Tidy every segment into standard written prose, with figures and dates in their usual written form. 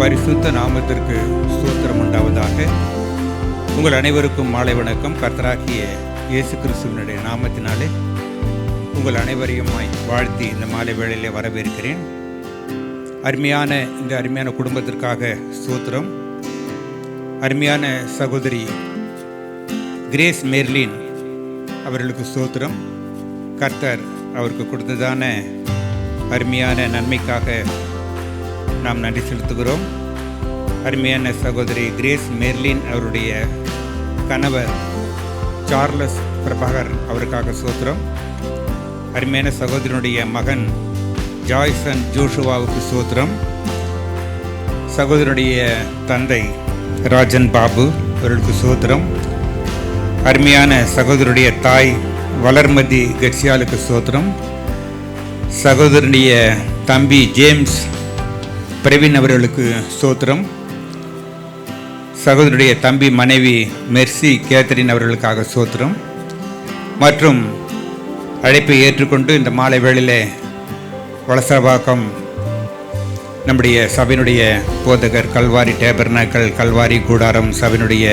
பரிசுத்த நாமத்திற்கு ஸ்தோத்திரம் உண்டாவதாக. உங்கள் அனைவருக்கும் மாலை வணக்கம். கர்த்தராகிய இயேசு கிறிஸ்துவினுடைய நாமத்தினாலே உங்கள் அனைவரையும் வாழ்த்தி இந்த மாலை வேளையிலே வரவேற்கிறேன். இந்த அருமையான குடும்பத்திற்காக ஸ்தோத்திரம். அருமையான சகோதரி கிரேஸ் மெர்லின் அவர்களுக்கு ஸ்தோத்திரம். கர்த்தர் அவருக்கு கொடுத்ததான அருமையான நன்மைக்காக நாம் நன்றி செலுத்துகிறோம். அருமையான சகோதரி கிரேஸ் மெர்லின் அவருடைய கணவர் சார்லஸ் பிரபாகர் அவருக்காக ஸ்தோத்திரம். அருமையான சகோதரனுடைய மகன் ஜாய்சன் ஜோஷுவாவுக்கு ஸ்தோத்திரம். சகோதரனுடைய தந்தை ராஜன் பாபு அவர்களுக்கு ஸ்தோத்திரம். அருமையான சகோதரனுடைய தாய் வளர்மதி கட்சியாளுக்கு ஸ்தோத்திரம். சகோதரனுடைய தம்பி ஜேம்ஸ் பிரவீன் அவர்களுக்கு ஸ்தோத்திரம். சகோதரனுடைய தம்பி மனைவி மெர்சி கேத்தரின் அவர்களுக்காக ஸ்தோத்திரம். மற்றும் அழைப்பை ஏற்றுக்கொண்டு இந்த மாலை வேளையிலே வலசபாக்கம் நம்முடைய சபையினுடைய போதகர் கல்வாரி டேபர்னாக்கல் கல்வாரி கூடாரம் சபையினுடைய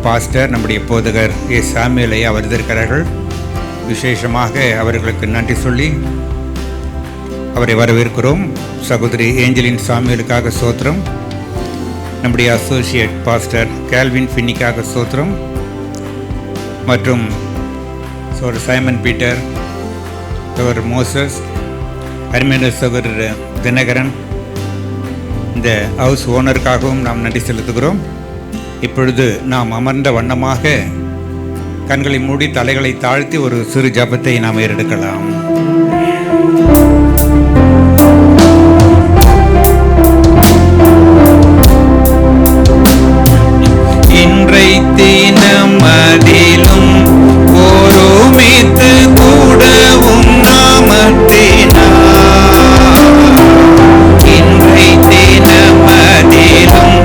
பாஸ்டர் நம்முடைய போதகர் சாமுவேலை அவர்ந்திருக்கிறார்கள். விசேஷமாக அவர்களுக்கு நன்றி சொல்லி அவரை வரவேற்கிறோம். சகோதரி ஏஞ்சலின் சாமுவேலுக்காக ஸ்தோத்திரம். நம்முடைய அசோசியேட் பாஸ்டர் கேல்வின் ஃபின்னிக்காக ஸ்தோத்திரம். மற்றும் சைமன் பீட்டர், சகோதரர் மோசஸ், அருமையான சகோதரர் தினகரன், இந்த ஹவுஸ் ஓனருக்காகவும் நாம் நன்றி செலுத்துகிறோம். இப்பொழுது நாம் அமர்ந்த வண்ணமாக கண்களை மூடி தலைகளை தாழ்த்தி ஒரு சிறு ஜபத்தை நாம் ஏறெடுக்கலாம். இன்றை தினமதிலும் ஒருமித்து கூடவும் நாமத்தினார். இன்றை தினமதிலும்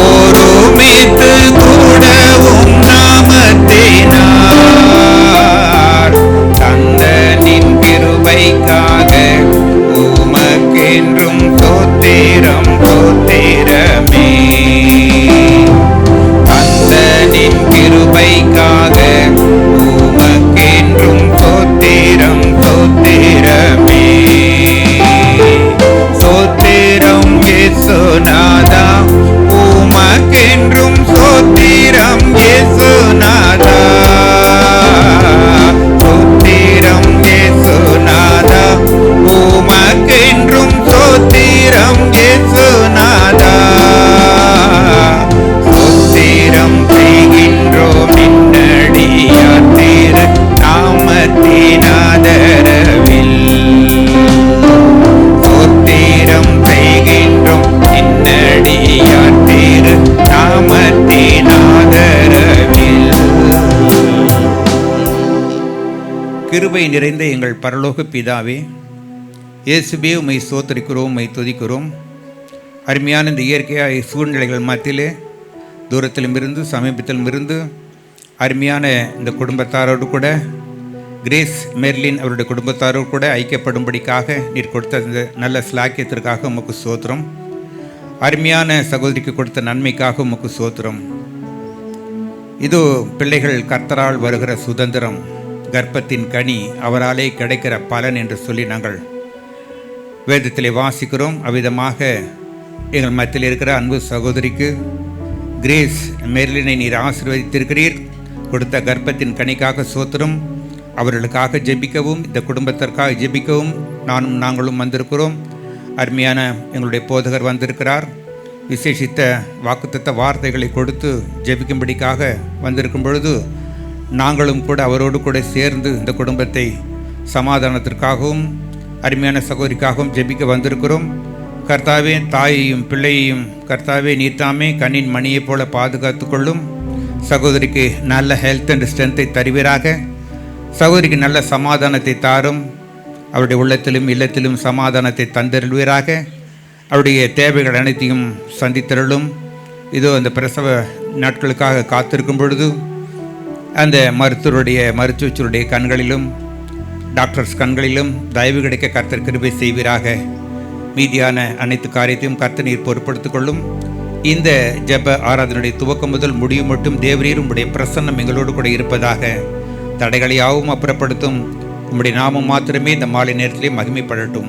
ஒருமித்து கூடவும் நாமத்தினார். தந்தனின் கிருபைக்காக உமக்கென்றும் தோத்திரம் தோத்திரமே. தந்தனின் கிருபைக்காக உமக்கென்றும் தோத்திரம் தோத்திரமே. சோத்திரம் இயேசுநாதா, உமக்கென்றும் சோத்திரம் இயேசுநாதா. சோத்திரம் இயேசுநாதா, உமக்கென்றும் சோத்திரம் இயேசுநாதா. சோத்திரம் செய்கின்றோம் நின்னடியார் திரு நாமத்தின் ஆதரவில். சோத்திரம் செய்கின்றோம் நின்னடியார் திரு நாமத்தின் ஆதரவில். கிருபை நிறைந்த எங்கள் பரலோக பிதாவே, இயேசுவே உம்மை ஸ்தோத்திரிக்கிறோம், உம்மை துதிக்கிறோம். அருமையான இந்த இயற்கையாக சூழ்நிலைகள் மத்தியிலே தூரத்திலும் இருந்து சமீபத்திலும் இருந்து அருமையான இந்த குடும்பத்தாரோடு கூட கிரேஸ் மெர்லின் அவருடைய குடும்பத்தாரோடு கூட ஐக்கியப்படும்படிக்காக நீர் கொடுத்த இந்த நல்ல ஸ்லாக்கியத்திற்காக உமக்கு ஸ்தோத்திரம். அருமையான சகோதரிக்கு கொடுத்த நன்மைக்காக உமக்கு ஸ்தோத்திரம். இது பிள்ளைகள் கர்த்தரால் வருகிற சுதந்திரம், கர்ப்பத்தின் கனி அவராலே கிடைக்கிற பலன் என்று சொல்லி நாங்கள் வேதத்திலே வாசிக்கிறோம். அவ்விதமாக எங்கள் மத்தியில் இருக்கிற அன்பு சகோதரிக்கு கிரேஸ் மெர்லினை நீர் ஆசீர்வதித்திருக்கிறீர். கொடுத்த கர்ப்பத்தின் கனிக்காக ஸ்தோத்திரம். அவர்களுக்காக ஜெபிக்கவும் இந்த குடும்பத்திற்காக ஜெபிக்கவும் நாங்களும் வந்திருக்கிறோம். அருமையான எங்களுடைய போதகர் வந்திருக்கிறார். விசேஷித்த வாக்குத்தத்த வார்த்தைகளை கொடுத்து ஜெபிக்கும்படிக்காக வந்திருக்கும் பொழுது நாங்களும் கூட அவரோடு கூட சேர்ந்து இந்த குடும்பத்தை சமாதானத்திற்காகவும் அருமையான சகோதரிக்காகவும் ஜெபிக்க வந்திருக்கிறோம். கர்த்தாவே, தாயையும் பிள்ளையையும் கர்த்தாவே நீத்தாமே கண்ணின் மணியைப் போல பாதுகாத்து கொள்ளும். சகோதரிக்கு நல்ல ஹெல்த் அண்ட் ஸ்ட்ரென்த்தை தருவீராக. சகோதரிக்கு நல்ல சமாதானத்தை தாரும். அவருடைய உள்ளத்திலும் இல்லத்திலும் சமாதானத்தை தந்தருள்வீராக. அவருடைய தேவைகள் அனைத்தையும் சந்தித்தருளும். இதோ அந்த பிரசவ நாட்களுக்காக காத்திருக்கும் பொழுது அந்த மருத்துவருடைய கண்களிலும் டாக்டர்ஸ் கண்களிலும் தயவு கிடைக்க கர்த்தர் கிருபை செய்வீராக. மீதியான அனைத்து காரியத்தையும் கர்த்தர் நீர் பொறுப்படுத்திக் கொள்ளும். இந்த ஜெப ஆராதனுடைய துவக்கம் முதல் முடியும் மட்டும் தேவரீர் உம்முடைய பிரசன்னம் எங்களோடு கூட இருப்பதாக. தடைகளை யாவும் அப்புறப்படுத்தும். உம்முடைய நாமம் மாத்திரமே இந்த மாலை நேரத்திலே மகிமைப்படட்டும்.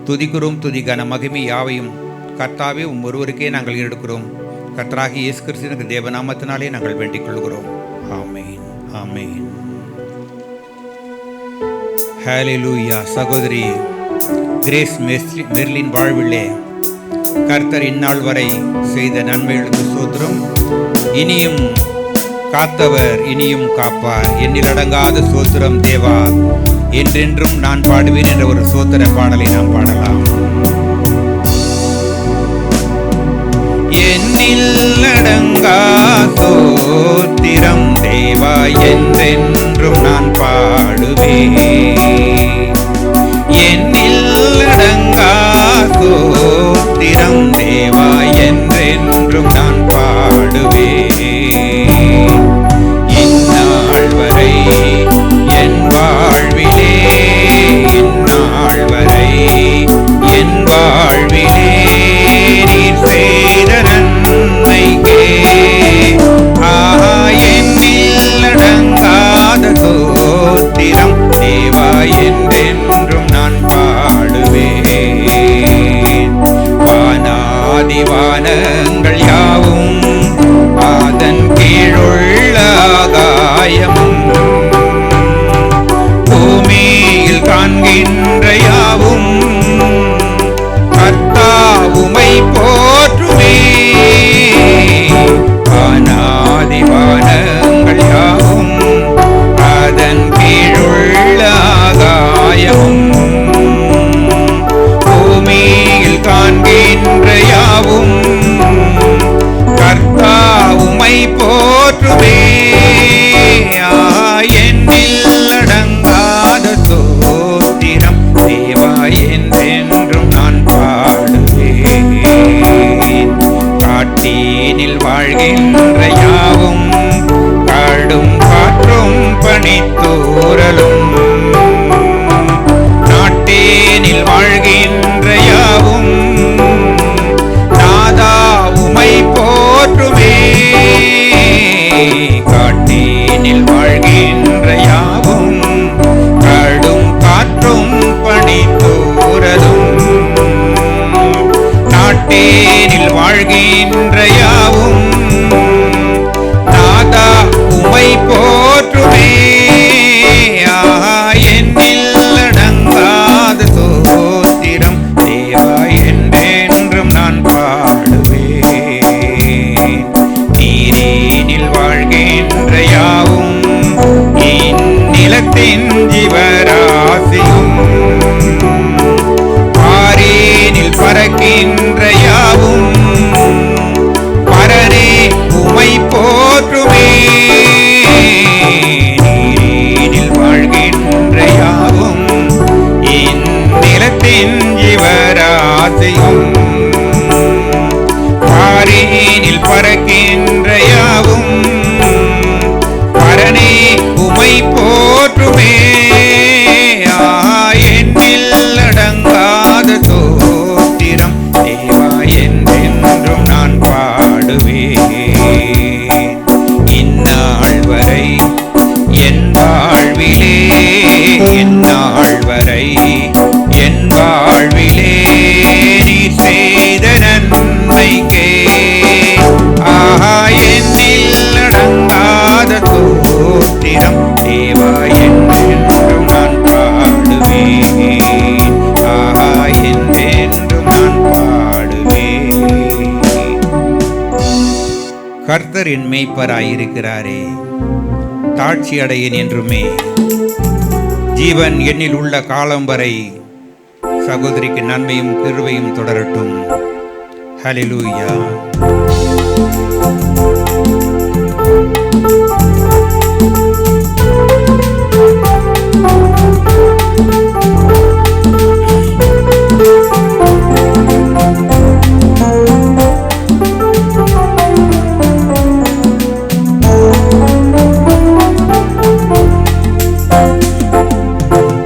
துதிக்கிறோம். துதிக்கான மகிமை யாவையும் கர்த்தாவே ஒருவருக்கே நாங்கள் எடுக்கிறோம். கர்த்தராகிய இயேசு கிறிஸ்துவின் தேவநாமத்தினாலே நாங்கள் வேண்டிக் கொள்கிறோம். ஆமென், ஆமென். ஹல்லேலூயா. சகோதரி கிரேஸ் மெர்லின் வாழ்விலே கர்த்தர் இந்நாள் வரை செய்த நன்மைகளுக்கு ஸ்தோத்திரம். இனியும் காத்தவர் இனியும் காப்பார். எண்ணில் அடங்காத ஸ்தோத்திரம் தேவா. என்றென்றும் நான் பாடுவேன் என்ற ஒரு ஸ்தோத்திர பாடலை நாம் பாடலாம். எண்ணில் அடங்கா ஸ்தோத்திரம் தேவா, என்றென்றும் நான் பாடுவேன். எண்ணில் அடங்கா ஸ்தோத்திரம் தேவா, என்றென்றும் நான் பாடுவேன். இந்நாள் வரை என் வாழ்விலே, இந்நாள் வரை என் வாழ்விலே நீர் செய்த நன்மைக்கே எண்ணில் அடங்காத ஸ்தோத்திரம் தேவா, என்றென்றும் நான் பாடுவேன். வானாதிவானங்கள் யாவும் அதன் கீழுள்ள ஆகாயமும் பூமியில் காண்கின்ற யாவும் கர்த்தாவுமை போற்றுமே. வானாதிவானங்கள் யாவும் அதன் கீழுள்ள ஆகாயமும் பூமியில் காண்கின்ற யாவும் கர்த்தாவுமை போற்றுமே. எண்ணில் அடங்காத ஸ்தோத்திரம் தேவா, என்றென்றும் நான் பாடுவேன். காட்டினில் வாழ்கின்ற யாவும் காடும் காற்றும் பனித்தூறலும் நாட்டேனில் வாழ்கின்ற யாவும் நாதாவுமை போற்றுமே. காட்டேனில் வாழ்கின்ற யாவும் கடும் காற்றும் பனித்தூறலும் நாட்டேனில் வாழ்கின்ற யாவும் நாதா உமை போற்றுமே. எண்ணில் அடங்காத ஸ்தோத்திரம் தேவா, என்றென்றும் நான் பாடுவேன். நீரேனில் வாழ்கின்ற யாவும் இந்நிலத்தின் ஜீவராசியும் பாரேனில் பறக்கின்ற யாவும் பரனே உமை போற்றுமே. நீரேனில் வாழ்கின்ற யாவும் இந்நிலத்தின் ஜீவராசியும் பாரேனில் பறக்கின்ற யாவும் பரனே உமை போற்றுமே. எண்ணில் அடங்காத ஸ்தோத்திரம் தேவா, என்றென்றும் நான் பாடுவேன். இந்நாள் வரை என் வாழ்விலே, இந்நாள் வரை என் வாழ்விலே நீர் செய்த நன்மைக்கே எண்ணில் அடங்காத ஸ்தோத்திரம் தேவா, என்றென்றும் நான் பாடுவேன். என்றென்றும் நான் பாடுவேன். கர்த்தர் என் மேய்ப்பராயிருக்கிறாரே, தாட்சி அடையேன் என்றுமே. ஜீவன் என்னில் உள்ள காலம் வரை சகோதரிக்கு நன்மையும் கிருபையும் தொடரட்டும். ஹல்லேலூயா.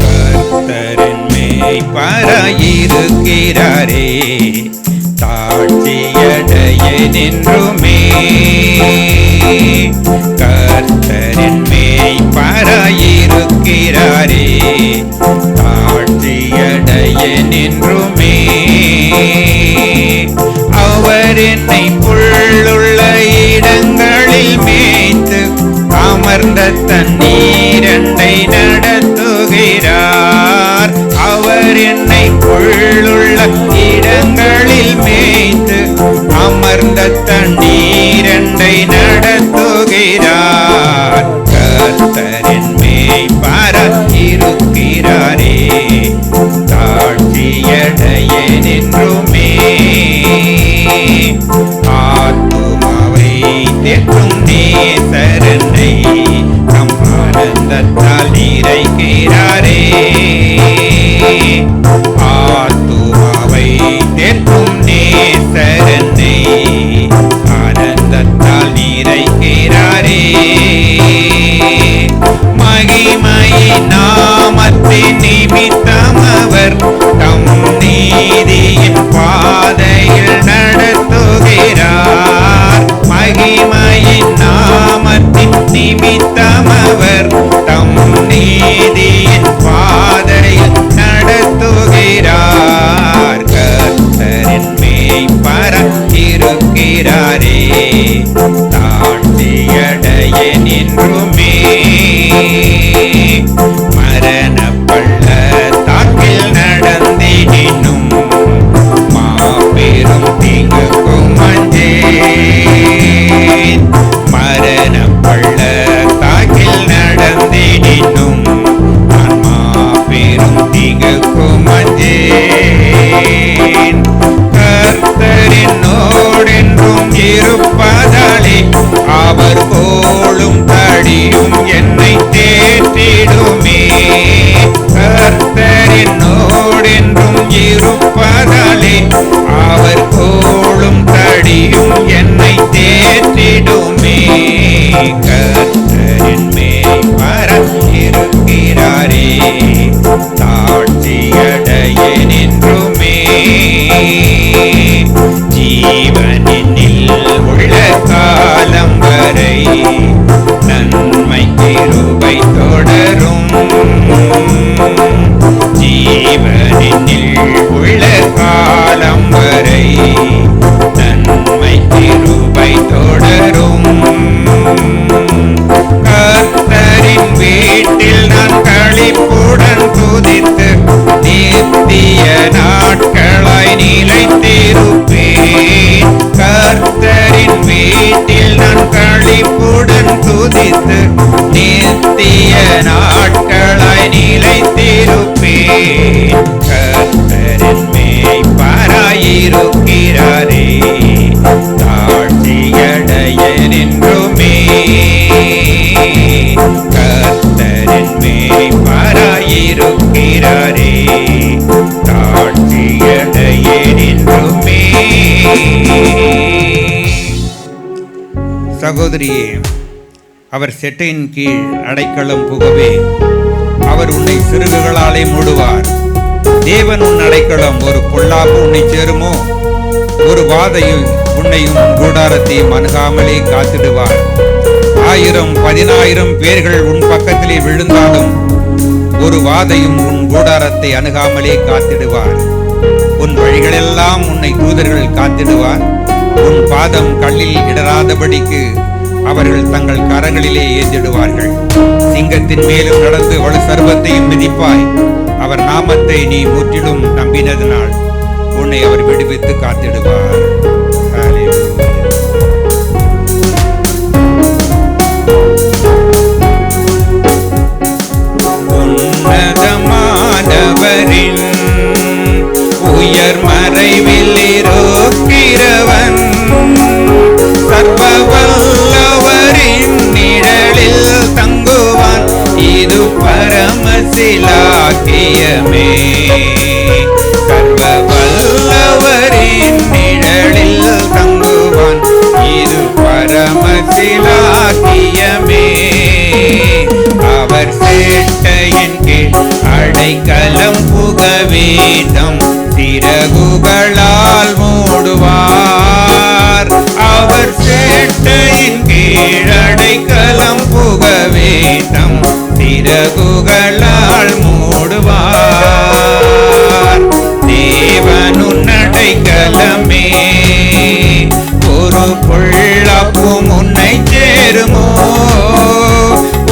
கர்த்தரின் மேல் மேய்ப்பராயிருக்கிறாரே, தாழ்ச்சியடைய நின்றுமே. கர்த்தரின் மேய்ப்பராயிருக்கிறாரே, தாழ்ச்சியடைய நின்றுமே. அவர் என்னை புல்லுள்ள இடங்களில் மேய்த்து அமர்ந்த தண்ணீரண்டை நடத்துகிறார். அவர் என்னை புல்லுள்ள இடங்களில் மேய்த்து அமர்ந்த தண்ணீரண்டை நடத்துகிறார். கர்த்தரின் மேய்ப்பராயிருக்கிறாரே, தாழ்ச்சியடைய நின்றுமே. ஆத்துமாவை தேற்றும் நேசரனை நம் ஆனந்தத்தால் நிறைக்கிறாரே. ஆத்துமாவை தேற்றும் நேசரனை ஆனந்தத்தால் நிறைக்கிறாரே. மகிமையின் நாமத்தின் நிமித்தம் அவர் தம் நீதியின் பாதையில் நடத்துகிறார். மகிமையின் நாமத்தின் நிமித்தம் அவர் தம் நீதியின் பாதையில் நடத்துகிறார். கர்த்தரின் மேய்ப்பராயிருக்கிறாரே, தாழ்ச்சியடைய நின்றுமே. மரண பள்ளத்தாக்கில் நடந்திடினும் மாபெரும் தீங்குக்கும் அஞ்சேன். மரண பள்ளத்தாக்கில் நடந்திடினும் நான் மாபெரும் தீங்குக்கும் அஞ்சேன். கர்த்தரினோடென்றும் இருப்பதாலே அவர் கோலும் தடியும் என்னை தேற்றிடுமே. கர்த்தரினோடென்றும் இருப்பதாலே அவர் கோலும் தடியும் என்னை தேற்றிடுமே. கர்த்தரின் மேய்ப்பராயிருக்கிறாரே, தாழ்ச்சியடைய நின்றுமே. ஜீவனில் உள்ள காலம் வரை நன்மை கிருபை தொடரும். ஜீவனில் உள்ள காலம் வரை நன்மை கிருபை தொடரும். கர்த்தரின் வீட்டில் நான் களிப்புடன் துதித்து நித்திய நாட்களாய் நிலைத்திருப்பேன். கர்த்தரின் வீட்டில் நான் களிப்புடன் துதித்து நித்திய நாட்களாய் நிலைத்திருப்பேன். கர்த்தரின் மேய்ப்பராயிருக்கிறாரே, தாழ்ச்சியடைய நின்றுமே. கர்த்தரின் மேய்ப்பராயிருக்கிறாரே, தாழ்ச்சியடைய நின்றுமே. சகோதரியே, அவர் செட்டையின் கீழ் அடைக்கலம் புகவே. அவர் உன்னை சிறுகுகளாலே மூடுவார். தேவன் உன் அடைக்கலம். ஒரு பொல்லாப்பு உன்னை சேருமோ? ஒரு வாதையும் உன்னையும் கூடாரத்தையும் அணுகாமலே காத்திடுவார். 1000-10,000 பேர்கள் உன் பக்கத்திலே விழுந்தாலும் ஒரு வாதையும் உன் கூடாரத்தை அணுகாமலே காத்திடுவார். உன் வழிகளெல்லாம் உன்னை தூதர்கள் காத்திடுவார். உன் பாதம் கல்லில் இடராதபடிக்கு அவர்கள் தங்கள் கரங்களிலே ஏந்திடுவார்கள். சிங்கத்தின் மேலும் நடந்து வலு சர்வத்தையும் மிதிப்பாய். அவர் நாமத்தை நீ முற்றிலும் நம்பினதினால் உன்னை அவர் விடுவித்து காத்திடுவார். உன்னதமானவரின் உயர் மறைவில் இருக்கிறவன் சர்வ வல்லவரின் நிழலில் தங்குவான். இது பரமசிலாக்கியமே. சர்வ வல்லவரின் நிழலில் தங்குவான். இது பரமசிலாக்கியமே. அவர் சேட்டையின் கீழ் அடைக்கலம் புக வேண்டும், சிறகுகளால் மூடுவார். அவர் சேட்டையின் கீழ் அடைக்கலம் புக வேண்டும், சிறகுகளால் மூடுவார். தேவனுன் அடைக்கலமே, ஒரு பொல்லாப்பும் உன்னை சேருமோ,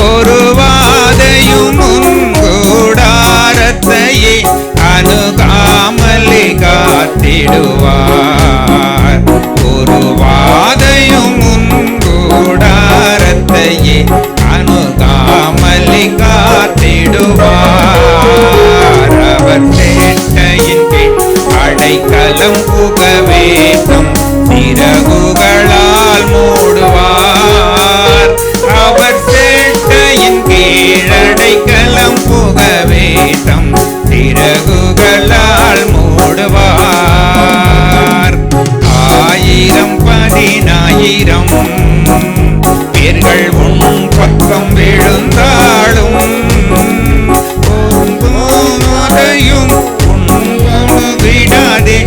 ஒரு வாதையும் உன் கூடாரத்தையே அணுகாமலே காத்திடுவார். ஒரு வாதையும் உன் கூடாரத்தையே அணுகாமலே காத்திடுவார். அவர் சேட்டையின் கீழ் அடைக்கலம் புக வேண்டும், சிறகுகளால் மூடுவார். அவர் சேட்டையின் கீழ் அடைக்கலம் புக வேண்டும், சிறகுகளால் மூடுவார். 1000 10,000 பேர்கள் உன் பக்கம் விழுந்தாலும் அதையும் விடாதே.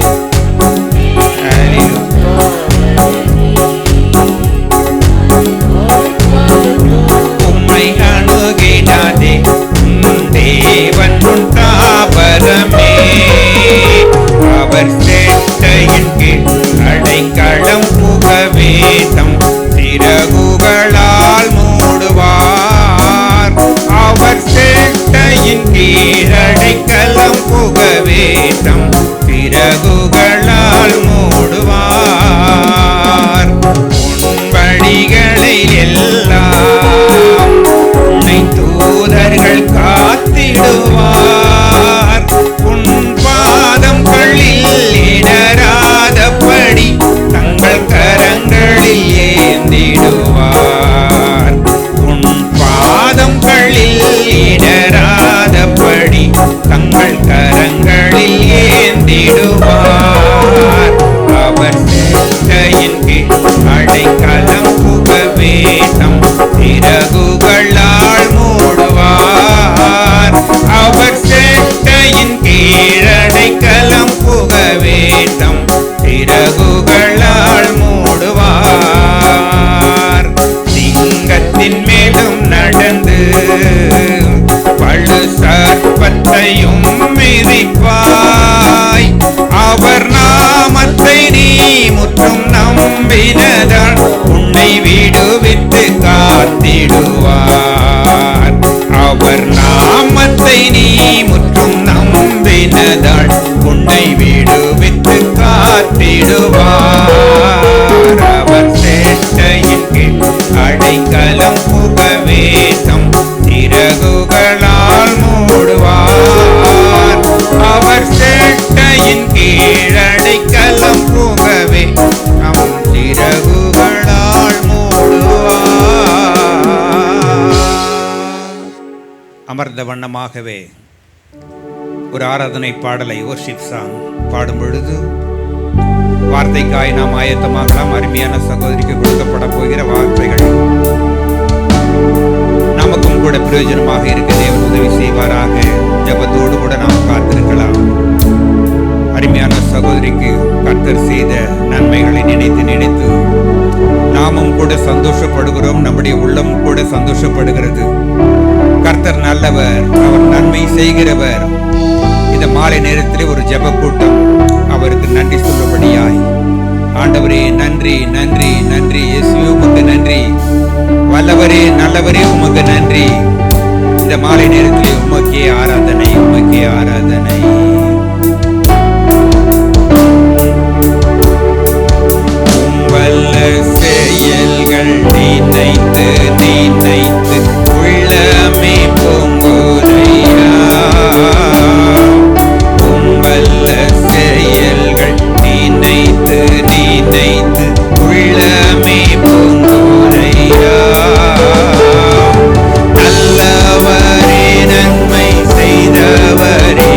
உம்மை அணுகிடாதே, தேவன் உன் தாபரமே. அவர் சேட்டையின் கீழ் அடைக்கலம் புக வேண்டும், சிறகுகளால் மூடுவார். அவர் சேட்டையின் கீழ் அடைக்கலம் புக வேண்டும், சிறகுகளால் மூடுவார். உன் வழிகளில் எல்லாம் உன்னை தூதர்கள் காத்திடுவார். உன் பாதங்களில் இடராதபடி தங்கள் கரங்களில் ஏந்திடுவார். உன் பாதங்களில் இடராதபடி தங்கள் கரங்களில் ஏந்திடுவார். அவர் சேட்டையின் கீழ் அடைக்கலம் புக வேண்டும், சிறகுகளால் மூடுவார். அவர் சேட்டையின் கீழ் அடைக்கலம் புக வேண்டும், சிறகுகளால் மூடுவார். சிங்கத்தின் மேலும் நடந்து பழு சர்ப்பத்தையும் மிதிப்பாய். அவர் நாமத்தை நீ முற்றும் நம்பினதால் உன்னை விடுவித்து காத்திடுவார். அவர் நாமத்தை நீ முற்றும் நம்பினதால் உன்னை விடுவித்து காத்திடுவார். அவர் சேட்டையின் கீழ் அடைக்கலம் புக வேண்டும், சிறகுகளால் மூடுவார். அவர் சேட்டையின் கீழ் அடைக்கலம் புகவே நம் சிறகுகளால் மூடுவார். அமர்ந்த வண்ணமாகவே ஒரு ஆராதனை பாடலை வொர்ஷிப் சாங் பாடும் பொழுது வார்த்தைக்காய் நாம் ஆயத்தமாகலாம். அருமையான சகோதரிக்கு கொடுக்கப்பட போகிற வார்த்தைகள் நமக்கும் கூட பிரயோஜனமாக இருக்க தேவன் உதவி செய்வாராக. ஜெபத்தோடு கூட நாம் காத்திருக்கலாம். அருமையான சகோதரிக்கு கர்த்தர் செய்த நன்மைகளை நினைத்து நினைத்து நாமும் கூட சந்தோஷப்படுகிறோம். நம்முடைய உள்ளம் கூட சந்தோஷப்படுகிறது. கர்த்தர் நல்லவர், அவர் நன்மை செய்கிறவர். இந்த மாலை நேரத்திலே ஒரு ஜெப கூட்டம் அவருக்கு நன்றி சொல்லும்படியாய். ஆண்டவரே நன்றி நன்றி நன்றி, இயேசுவே உமக்கு நன்றி, வல்லவரே நல்லவரே உமக்கு நன்றி. இந்த மாலை நேரத்திலே உமக்கே ஆராதனை, உமக்கே ஆராதனை. வல்ல செயல்கள் நினைத்து நினைத்து உள்ளமே பொங்குதையா. வல்ல செயல்கள் நினைத்து நினைத்து உள்ளமே பொங்குதையா. நல்லவரே நன்மை செய்தவரே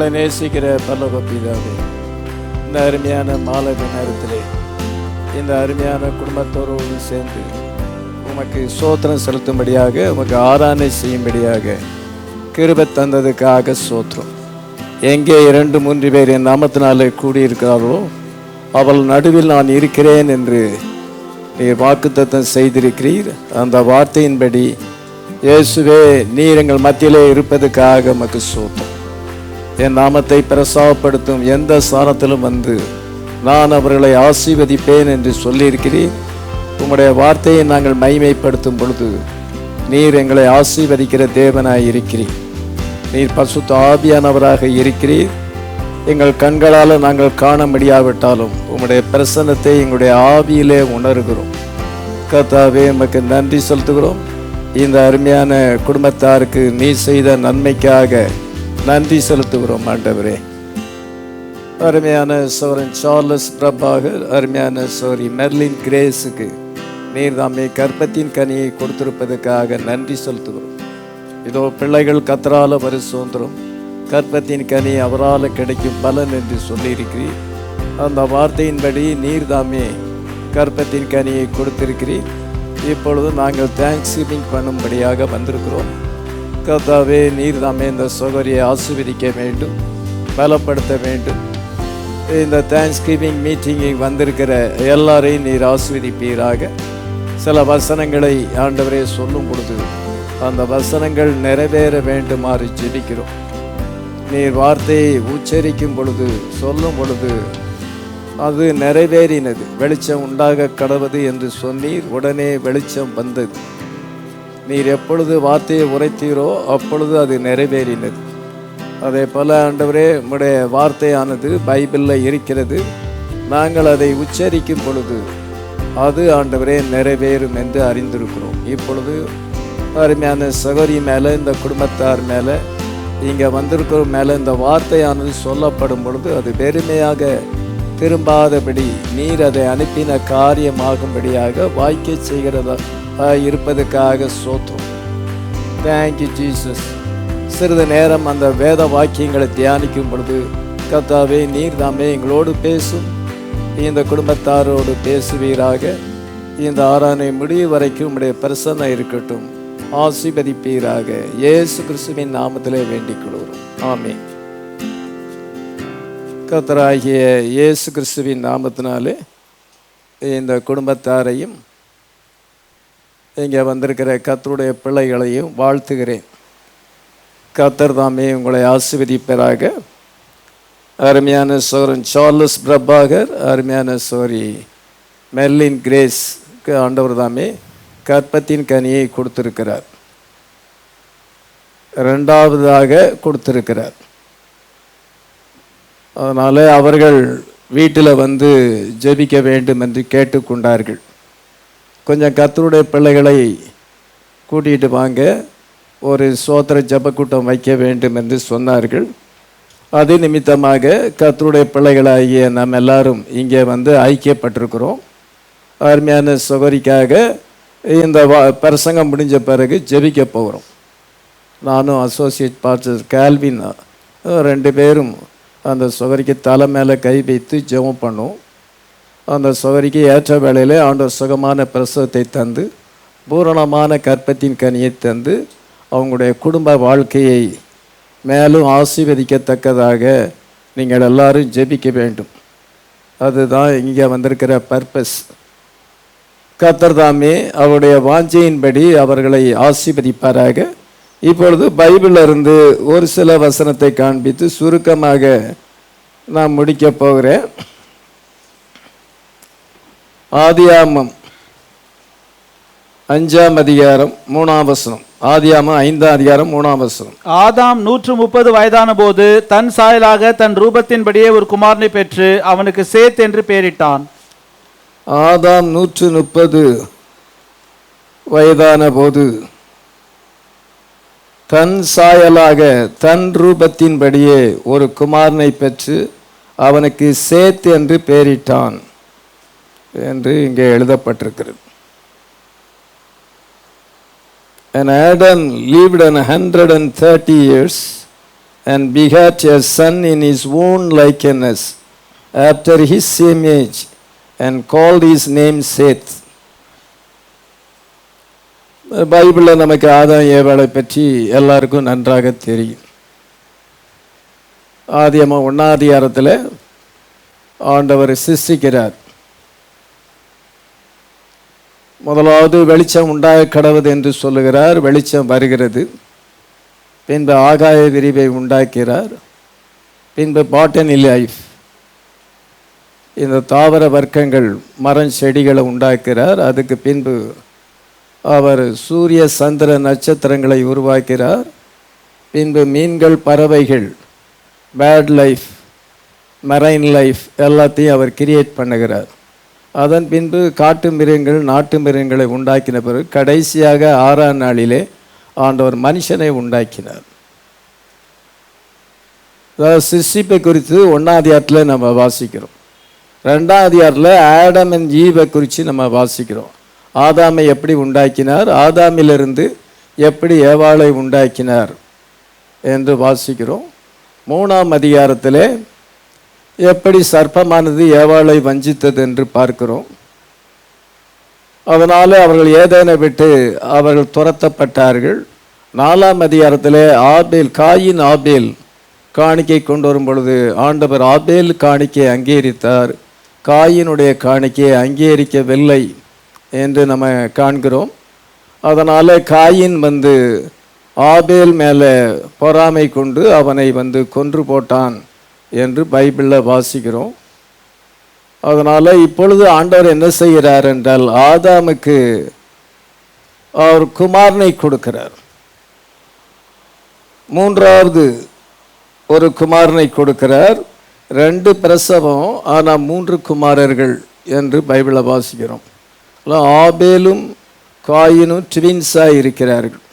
எங்களை நேசிக்கிற பரலோக பிதாவே, இந்த அருமையான மாலை நேரத்திலே இந்த அருமையான குடும்பத்தோடு சேர்ந்து உமக்கு ஸ்தோத்திரம் செலுத்தும்படியாக, உமக்கு ஆராதனை செய்யும்படியாக கிருபை தந்ததுக்காக ஸ்தோத்திரம். எங்கே 2-3 பேர் என் நாமத்தினாலே கூடியிருக்கிறார்களோ அவள் நடுவில் நான் இருக்கிறேன் என்று நீர் வாக்குத்தத்தம் செய்திருக்கிறீர். அந்த வார்த்தையின்படி இயேசுவே நீர் எங்கள் மத்தியிலே இருப்பதுக்காக உமக்கு ஸ்தோத்திரம். என் நாமத்தை பிரசாவப்படுத்தும் எந்த ஸ்தானத்திலும் வந்து நான் அவர்களை ஆசீர்வதிப்பேன் என்று சொல்லியிருக்கிறீர். உம்முடைய வார்த்தையை நாங்கள் மகிமைப்படுத்தும் பொழுது நீர் எங்களை ஆசீர்வதிக்கிற தேவனாய் இருக்கிறீர். நீர் பரிசுத்த ஆவியானவராக இருக்கிறீர். எங்கள் கண்களால் நாங்கள் காண முடியாவிட்டாலும் உம்முடைய பிரசன்னத்தை எங்களுடைய ஆவியிலே உணர்கிறோம். கர்த்தாவே, உமக்கு நன்றி செலுத்துகிறோம். இந்த அருமையான குடும்பத்தாருக்கு நீ செய்த நன்மைக்காக நன்றி செலுத்துகிறோம் ஆண்டவரே. அருமையான சோரன் சார்லஸ் பிரபாகர், அருமையான சோரி மெர்லின் கிரேஸுக்கு நீர் தாமே கர்ப்பத்தின் கனியை கொடுத்திருப்பதற்காக நன்றி செலுத்துகிறோம். இதோ பிள்ளைகள் கத்தரால வரும் சுதந்திரம், கர்ப்பத்தின் கனி அவரால் கிடைக்கும் பலன் என்று சொல்லியிருக்கிறீர். அந்த வார்த்தையின்படி நீர் தாமே கர்ப்பத்தின் கனியை கொடுத்திருக்கிறீர். இப்பொழுது நாங்கள் தேங்க்ஸ் கிவிங் பண்ணும்படியாக வந்திருக்கிறோம். கர்த்தாவே, நீர் தாமே இந்த சகோதரியை ஆசீர்வதிக்க வேண்டும், பலப்படுத்த வேண்டும். இந்த தேங்க்ஸ் கிவிங் மீட்டிங்கில் வந்திருக்கிற எல்லாரையும் நீர் ஆசீர்வதிப்பீராக. சில வசனங்களை ஆண்டவரே சொல்லும் பொழுது அந்த வசனங்கள் நிறைவேற வேண்டுமாறு ஜெபிக்கிறோம். நீர் வார்த்தையை உச்சரிக்கும் பொழுது, சொல்லும் பொழுது அது நிறைவேறினது. வெளிச்சம் உண்டாக கடவது என்று சொன்னீர், உடனே வெளிச்சம் வந்தது. நீர் எப்பொழுது வார்த்தையை உரைத்தீரோ அப்பொழுது அது நிறைவேறினது. அதே போல ஆண்டவரே, உம்முடைய வார்த்தையானது பைபிளில் இருக்கிறது. நாங்கள் அதை உச்சரிக்கும் பொழுது அது ஆண்டவரே நிறைவேறும் என்று அறிந்திருக்கிறோம். இப்பொழுது அருமையான சகோதரி மேலே, இந்த குடும்பத்தார் மேலே, இங்கே வந்திருக்கிற மேலே இந்த வார்த்தையானது சொல்லப்படும் பொழுது அது வெறுமையாக திரும்பாதபடி நீர் அதை அனுப்பின காரியமாகும்படியாக வாய்க்கை செய்கிறதா இருப்பதற்காக ஸ்தோத்திரம். Thank you Jesus. சிறிது நேரம் அந்த வேத வாக்கியங்களை தியானிக்கும் பொழுது கர்த்தாவே, நீர் தாமே எங்களோடு பேசும், இந்த குடும்பத்தாரோடு பேசுவீராக. இந்த ஆராதனை முடிவு வரைக்கும் உம்முடைய பிரசன்னம் இருக்கட்டும், ஆசீர்வதிப்பீராக. இயேசு கிறிஸ்துவின் நாமத்திலே வேண்டிக் கொள்கிறோம். ஆமென். கர்த்தராகிய இயேசு கிறிஸ்துவின் நாமத்தினாலே இந்த குடும்பத்தாரையும் இங்கே வந்திருக்கிற கர்த்தருடைய பிள்ளைகளையும் வாழ்த்துகிறேன். கர்த்தர் தாமே உங்களை ஆசீர்வதிப்பீராக. அருமையான சோரன் சார்லஸ் பிரபாகர், அருமையான சோரி மெர்லின் கிரேஸ்க்கு ஆண்டவர் தாமே கர்ப்பத்தின் கனியை கொடுத்திருக்கிறார், 2வதாக கொடுத்திருக்கிறார். அதனால் அவர்கள் வீட்டில் வந்து ஜெபிக்க வேண்டும் என்று கேட்டுக்கொண்டார்கள். கொஞ்சம் கர்த்தருடைய பிள்ளைகளை கூட்டிகிட்டு வாங்க, ஒரு சோத்திர ஜபக்கூட்டம் வைக்க வேண்டும் என்று சொன்னார்கள். அது நிமித்தமாக கர்த்தருடைய பிள்ளைகளாகிய நாம் எல்லாரும் இங்கே வந்து ஐக்கியப்பட்டிருக்கிறோம். அருமையான சகோதரிக்காக இந்த பிரசங்கம் முடிஞ்ச பிறகு ஜெபிக்க போகிறோம். நானும் அசோசியேட் பாஸ்டர் கால்வின் 2 பேரும் அந்த சகோதரிக்கு தலை மேலே கை வைத்து ஜெபம் பண்ணும். அந்த சகோதரிக்கு ஏற்ற வேளையில் ஆண்டவர் சுகமான பிரசவத்தை தந்து, பூரணமான கர்ப்பத்தின் கனியை தந்து, அவங்களுடைய குடும்ப வாழ்க்கையை மேலும் ஆசீர்வதிக்கத்தக்கதாக நீங்கள் எல்லாரும் ஜெபிக்க வேண்டும். அதுதான் இங்கே வந்திருக்கிற பர்பஸ். கர்த்தர் தாமே அவருடைய வாஞ்சையின்படி அவர்களை ஆசீர்வதிப்பாராக. இப்பொழுது பைபிளில் இருந்து ஒரு சில வசனத்தை காண்பித்து சுருக்கமாக நான் முடிக்க போகிறேன். ஆதியாகமம் 5ஆம் அதிகாரம் 3ஆம் வசனம். ஆதியாகமம் 5ஆம் அதிகாரம் 3ஆம் வசனம். ஆதாம் 130 வயதான போது தன் சாயலாக தன் ரூபத்தின்படியே ஒரு குமாரனை பெற்று அவனுக்கு சேத் என்று பெயரிட்டான். ஆதாம் 130 வயதான போது தன் சாயலாக தன் ரூபத்தின்படியே ஒரு குமாரனை பெற்று அவனுக்கு சேத் என்று பெயரிட்டான் என்று இங்கே எழுதப்பட்டிருக்கிறது. And Adam lived 130 years and begat a son in his own likeness, after his image, and called his name Seth. பைபிளில் நமக்கு ஆதாம் ஏவாளை பற்றி எல்லாருக்கும் நன்றாக தெரியும். ஆதியாகமம் 1ஆம் அதிகாரத்தில் ஆண்டவர் சிருஷ்டிக்கிறார். முதலாவது வெளிச்சம் உண்டாக கடவுது என்று சொல்லுகிறார். வெளிச்சம் வருகிறது. பின்பு ஆகாய விரிவை உண்டாக்கிறார். பின்பு பாட்டனி லைஃப், இந்த தாவர வர்க்கங்கள் மரம் செடிகளை உண்டாக்கிறார். அதுக்கு பின்பு அவர் சூரிய சந்திர நட்சத்திரங்களை உருவாக்கிறார். பின்பு மீன்கள், பறவைகள், பேர்ட் லைஃப், மெரைன் லைஃப் எல்லாத்தையும் அவர் கிரியேட் பண்ணுகிறார். அதன் பின்பு காட்டு மிருகங்கள், நாட்டு மிருகங்களை உண்டாக்கின பிறகு கடைசியாக 6ஆம் நாளிலே ஆண்டவர் மனுஷனை உண்டாக்கினார். அதாவது சிருஷ்டிப்பை குறித்து 1ஆம் அதிகாரத்தில் நம்ம வாசிக்கிறோம். 2ஆம் அதிகாரத்தில் ஆடம் அண்ட் ஈவை குறித்து நம்ம வாசிக்கிறோம். ஆதாமை எப்படி உண்டாக்கினார், ஆதாமிலிருந்து எப்படி ஏவாளை உண்டாக்கினார் என்று வாசிக்கிறோம். 3ஆம் அதிகாரத்தில் எப்படி சர்ப்பமானது ஏவாளை வஞ்சித்தது என்று பார்க்கிறோம். அதனால் அவர்கள் ஏதேனை விட்டு அவர்கள் துரத்தப்பட்டார்கள். 4ஆம் அதிகாரத்தில் ஆபேல், காயின் ஆபேல் காணிக்கை கொண்டு வரும் பொழுது ஆண்டவர் ஆபேல் காணிக்கை அங்கீகரித்தார், காயினுடைய காணிக்கையை அங்கீகரிக்கவில்லை என்று நம்ம காண்கிறோம். அதனால் காயின் ஆபேல் மேலே பொறாமை கொண்டு அவனை கொன்று போட்டான் என்று பைபிளில் வாசிக்கிறோம். அதனால் இப்பொழுது ஆண்டவர் என்ன செய்கிறார் என்றால் ஆதாமுக்கு அவர் குமாரனை கொடுக்கிறார். 3வது ஒரு குமாரனை கொடுக்கிறார். 2 பிரசவம், ஆனால் 3 குமாரர்கள் என்று பைபிளில் வாசிக்கிறோம். ஆபேலும் காயினும் ட்வின்ஸாக இருக்கிறார்கள்.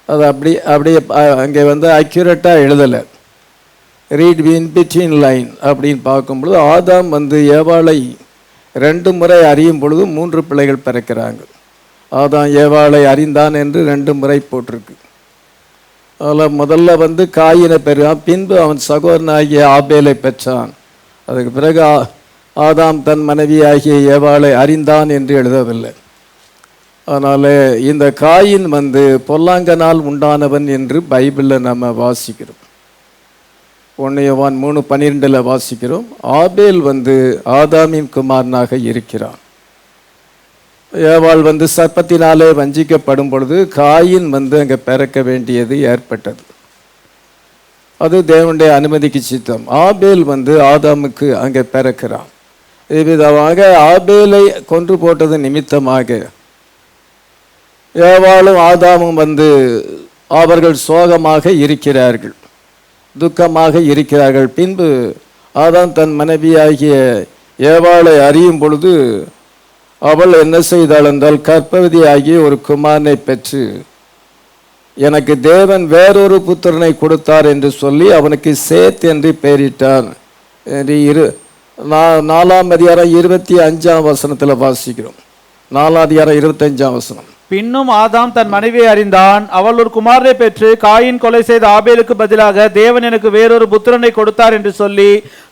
அது அப்படியே அங்கே அக்யூரேட்டாக எழுதலை. ரீட் இன் பிட்வீன் லைன் அப்படின்னு பார்க்கும்பொழுது ஆதாம் ஏவாளை 2 முறை அறியும் பொழுது 3 பிள்ளைகள் பிறக்கிறாங்க. ஆதாம் ஏவாளை அறிந்தான் என்று 2 முறை போட்டிருக்கு. அதில் முதல்ல காயினை பெறுவான், பின்பு அவன் சகோதரனாகிய ஆபேலை பெற்றான். அதுக்கு பிறகு ஆதாம் தன் மனைவியாகிய ஏவாளை அறிந்தான் என்று எழுதவில்லை. அதனால் இந்த காயின் பொல்லாங்கனால் உண்டானவன் என்று பைபிளில் நம்ம வாசிக்கிறோம். 1 யோவான் 3:12 வாசிக்கிறோம். ஆபேல் ஆதாமின் குமாரனாக இருக்கிறான். ஏவாள் சர்ப்பத்தினாலே வஞ்சிக்கப்படும் பொழுது காயின் அங்கே பிறக்க வேண்டியது ஏற்பட்டது. அது தேவனுடைய அனுமதிக்கு சித்தம். ஆபேல் ஆதாமுக்கு அங்கே பிறக்கிறான். இவ்விதமாக ஆபேலை கொன்று போட்டது நிமித்தமாக ஏவாளும் ஆதாமும் அவர்கள் சோகமாக இருக்கிறார்கள், துக்கமாக இருக்கிறார்கள். பின்பு ஆதாம் தன் மனைவியாகிய ஏவாளை அறியும் பொழுது அவள் என்ன செய்தாள் என்றால் கர்ப்பவதியாகி ஒரு குமாரனை பெற்று எனக்கு தேவன் வேறொரு புத்திரனை கொடுத்தார் என்று சொல்லி அவனுக்கு சேத் என்று பெயரிட்டான். 4ஆம் அதிகாரம் 25ஆம் வசனத்தில் வாசிக்கிறோம். 4ஆம் அதிகாரம் 25ஆம் வசனம். பின்னும் ஆதாம் தன் மனைவியை அறிந்தான், அவள் ஒரு குமாரனை பெற்று காயின் கொலை செய்த ஆபேலுக்கு பதிலாக தேவன் எனக்கு வேறொரு புத்திரனை கொடுத்தார் என்று சொல்லி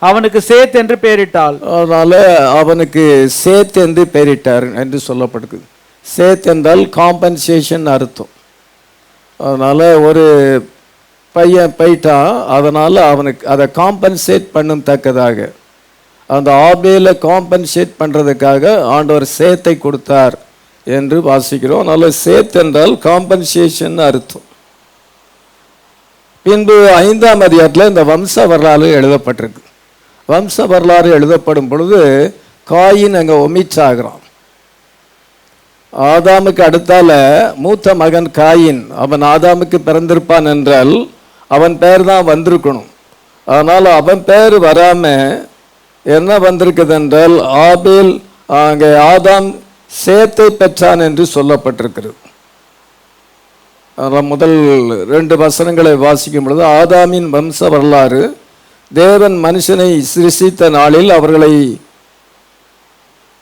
அவனுக்கு சேத் என்று பெயரிட்டாள். அதனால அவனுக்கு சேத் என்று பெயரிட்டார் என்று சொல்லப்படுது. சேத் என்றால் காம்பன்சேஷன் அர்த்தம். அதனால ஒரு பையன் போயிட்டான், அதனால அவனுக்கு அதை காம்பன்சேட் பண்ணும் தக்கதாக அந்த ஆபேலை காம்பன்சேட் பண்ணுறதுக்காக ஆண்டவர் சேத்தை கொடுத்தார் என்று வாசிக்கிறோம். அதனால சேத் என்றால் காம்பன்சேஷன் அர்த்தம். பின்பு 5ஆம் அதிகாரத்தில் இந்த வம்ச வரலாறு எழுதப்பட்டிருக்கு. வம்ச வரலாறு எழுதப்படும் பொழுது காயின் அங்கே ஒமிட் ஆகிறான். ஆதாமுக்கு அடுத்தால மூத்த மகன் காயின், அவன் ஆதாமுக்கு பிறந்திருப்பான் என்றால் அவன் பெயர் தான் வந்திருக்கணும். அதனால் அவன் பெயர் வராம என்ன வந்திருக்குது என்றால் ஆபேல் அங்கே ஆதாம் சேத்தை பெற்றான் என்று சொல்லப்பட்டிருக்கிறது. முதல் 2 வசனங்களை வாசிக்கும் பொழுது ஆதாமின் வம்ச வரலாறு, தேவன் மனுஷனை சிருஷ்டித்த நாளில் அவர்களை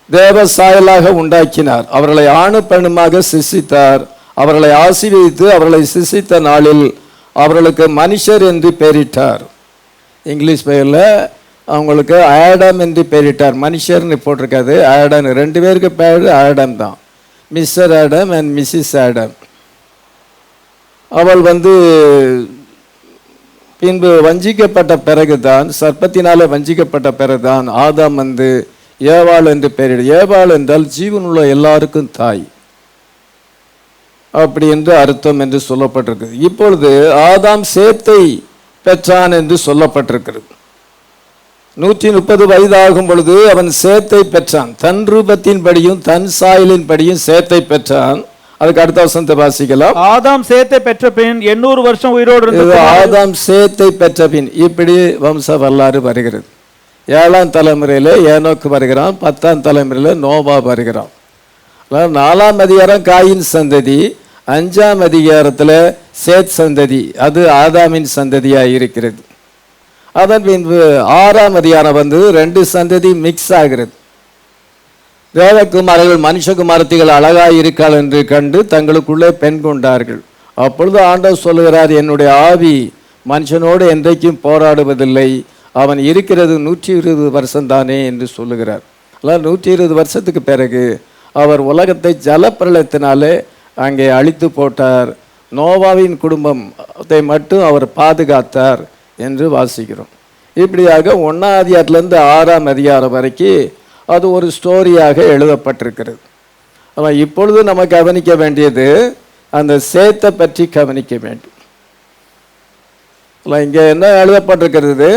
தேவ சாயலாக உண்டாக்கினார், அவர்களை ஆணு பெண்ணுமாக சிருஷ்டித்தார், அவர்களை ஆசீர்வதித்து அவர்களை சிருஷ்டித்த நாளில் அவர்களுக்கு மனுஷர் என்று பெயரிட்டார். இங்கிலீஷ் பெயரில் அவங்களுக்கு ஆடம் என்று பெயரிட்டார். மனுஷர்னு போட்டிருக்காது, ஆடம். 2 பேருக்கு பேர் ஆடம் தான், Mr Adam and Mrs Adam. அவள் பின்பு வஞ்சிக்கப்பட்ட பிறகுதான், சர்ப்பத்தினாலே வஞ்சிக்கப்பட்ட பிறகுதான் ஆதாம் ஏவாள் என்று பெயரிடு. ஏவாள் என்றால் ஜீவனுள்ள எல்லாருக்கும் தாய், அப்படி என்று அர்த்தம் என்று சொல்லப்பட்டிருக்கு. இப்பொழுது ஆதாம் சேத்தை பெற்றான் என்று சொல்லப்பட்டிருக்கிறது. 130 வயதாகும் பொழுது அவன் சேத்தை பெற்றான். தன் ரூபத்தின் படியும் தன் சாயலின் படியும் சேத்தை பெற்றான். அதுக்கு அடுத்த வசனத்தை வாசிக்கலாம். ஆதாம் சேத்தை பெற்ற பின் 800 வருஷம் உயிரோடு இருந்தது. ஆதாம் சேத்தை பெற்ற பின் இப்படி வம்ச வரலாறு வருகிறது. 7ஆம் தலைமுறையில் ஏனோக்கு வருகிறான், 10ஆம் தலைமுறையில் நோவா வருகிறான். 4ஆம் அதிகாரம் காயின் சந்ததி, 5ஆம் அதிகாரத்தில் சேத் சந்ததி, அது ஆதாமின் சந்ததியாக இருக்கிறது. அதன் பின்பு 6ஆம் அதிகாரம் 2 சந்ததி மிக்ஸ் ஆகிறது. தேவகுமாரர்கள் மனுஷகுமாரத்திகள் அழகாய் இருக்காள் என்று கண்டு தங்களுக்குள்ளே பெண் கொண்டார்கள். அப்பொழுது ஆண்டவர் சொல்லுகிறார், என்னுடைய ஆவி மனுஷனோடு என்றைக்கும் போராடுவதில்லை, அவன் இருக்கிறது 120 வருஷம்தானே என்று சொல்லுகிறார். 120 வருஷத்துக்கு பிறகு அவர் உலகத்தை ஜலப்பிரளயத்தினாலே அங்கே அழித்து போட்டார். நோவாவின் குடும்பத்தை மட்டும் அவர் பாதுகாத்தார் என்று வாசிக்கிறோம். இப்படியாக 1ஆம் அதிகாரத்திலிருந்து 6ஆம் அதிகாரம் வரைக்கும் அது ஒரு ஸ்டோரியாக எழுதப்பட்டிருக்கிறது. ஆனால் இப்பொழுது நம்ம கவனிக்க வேண்டியது அந்த சேத்தை பற்றி கவனிக்க வேண்டும். இங்கே என்ன எழுதப்பட்டிருக்கிறது,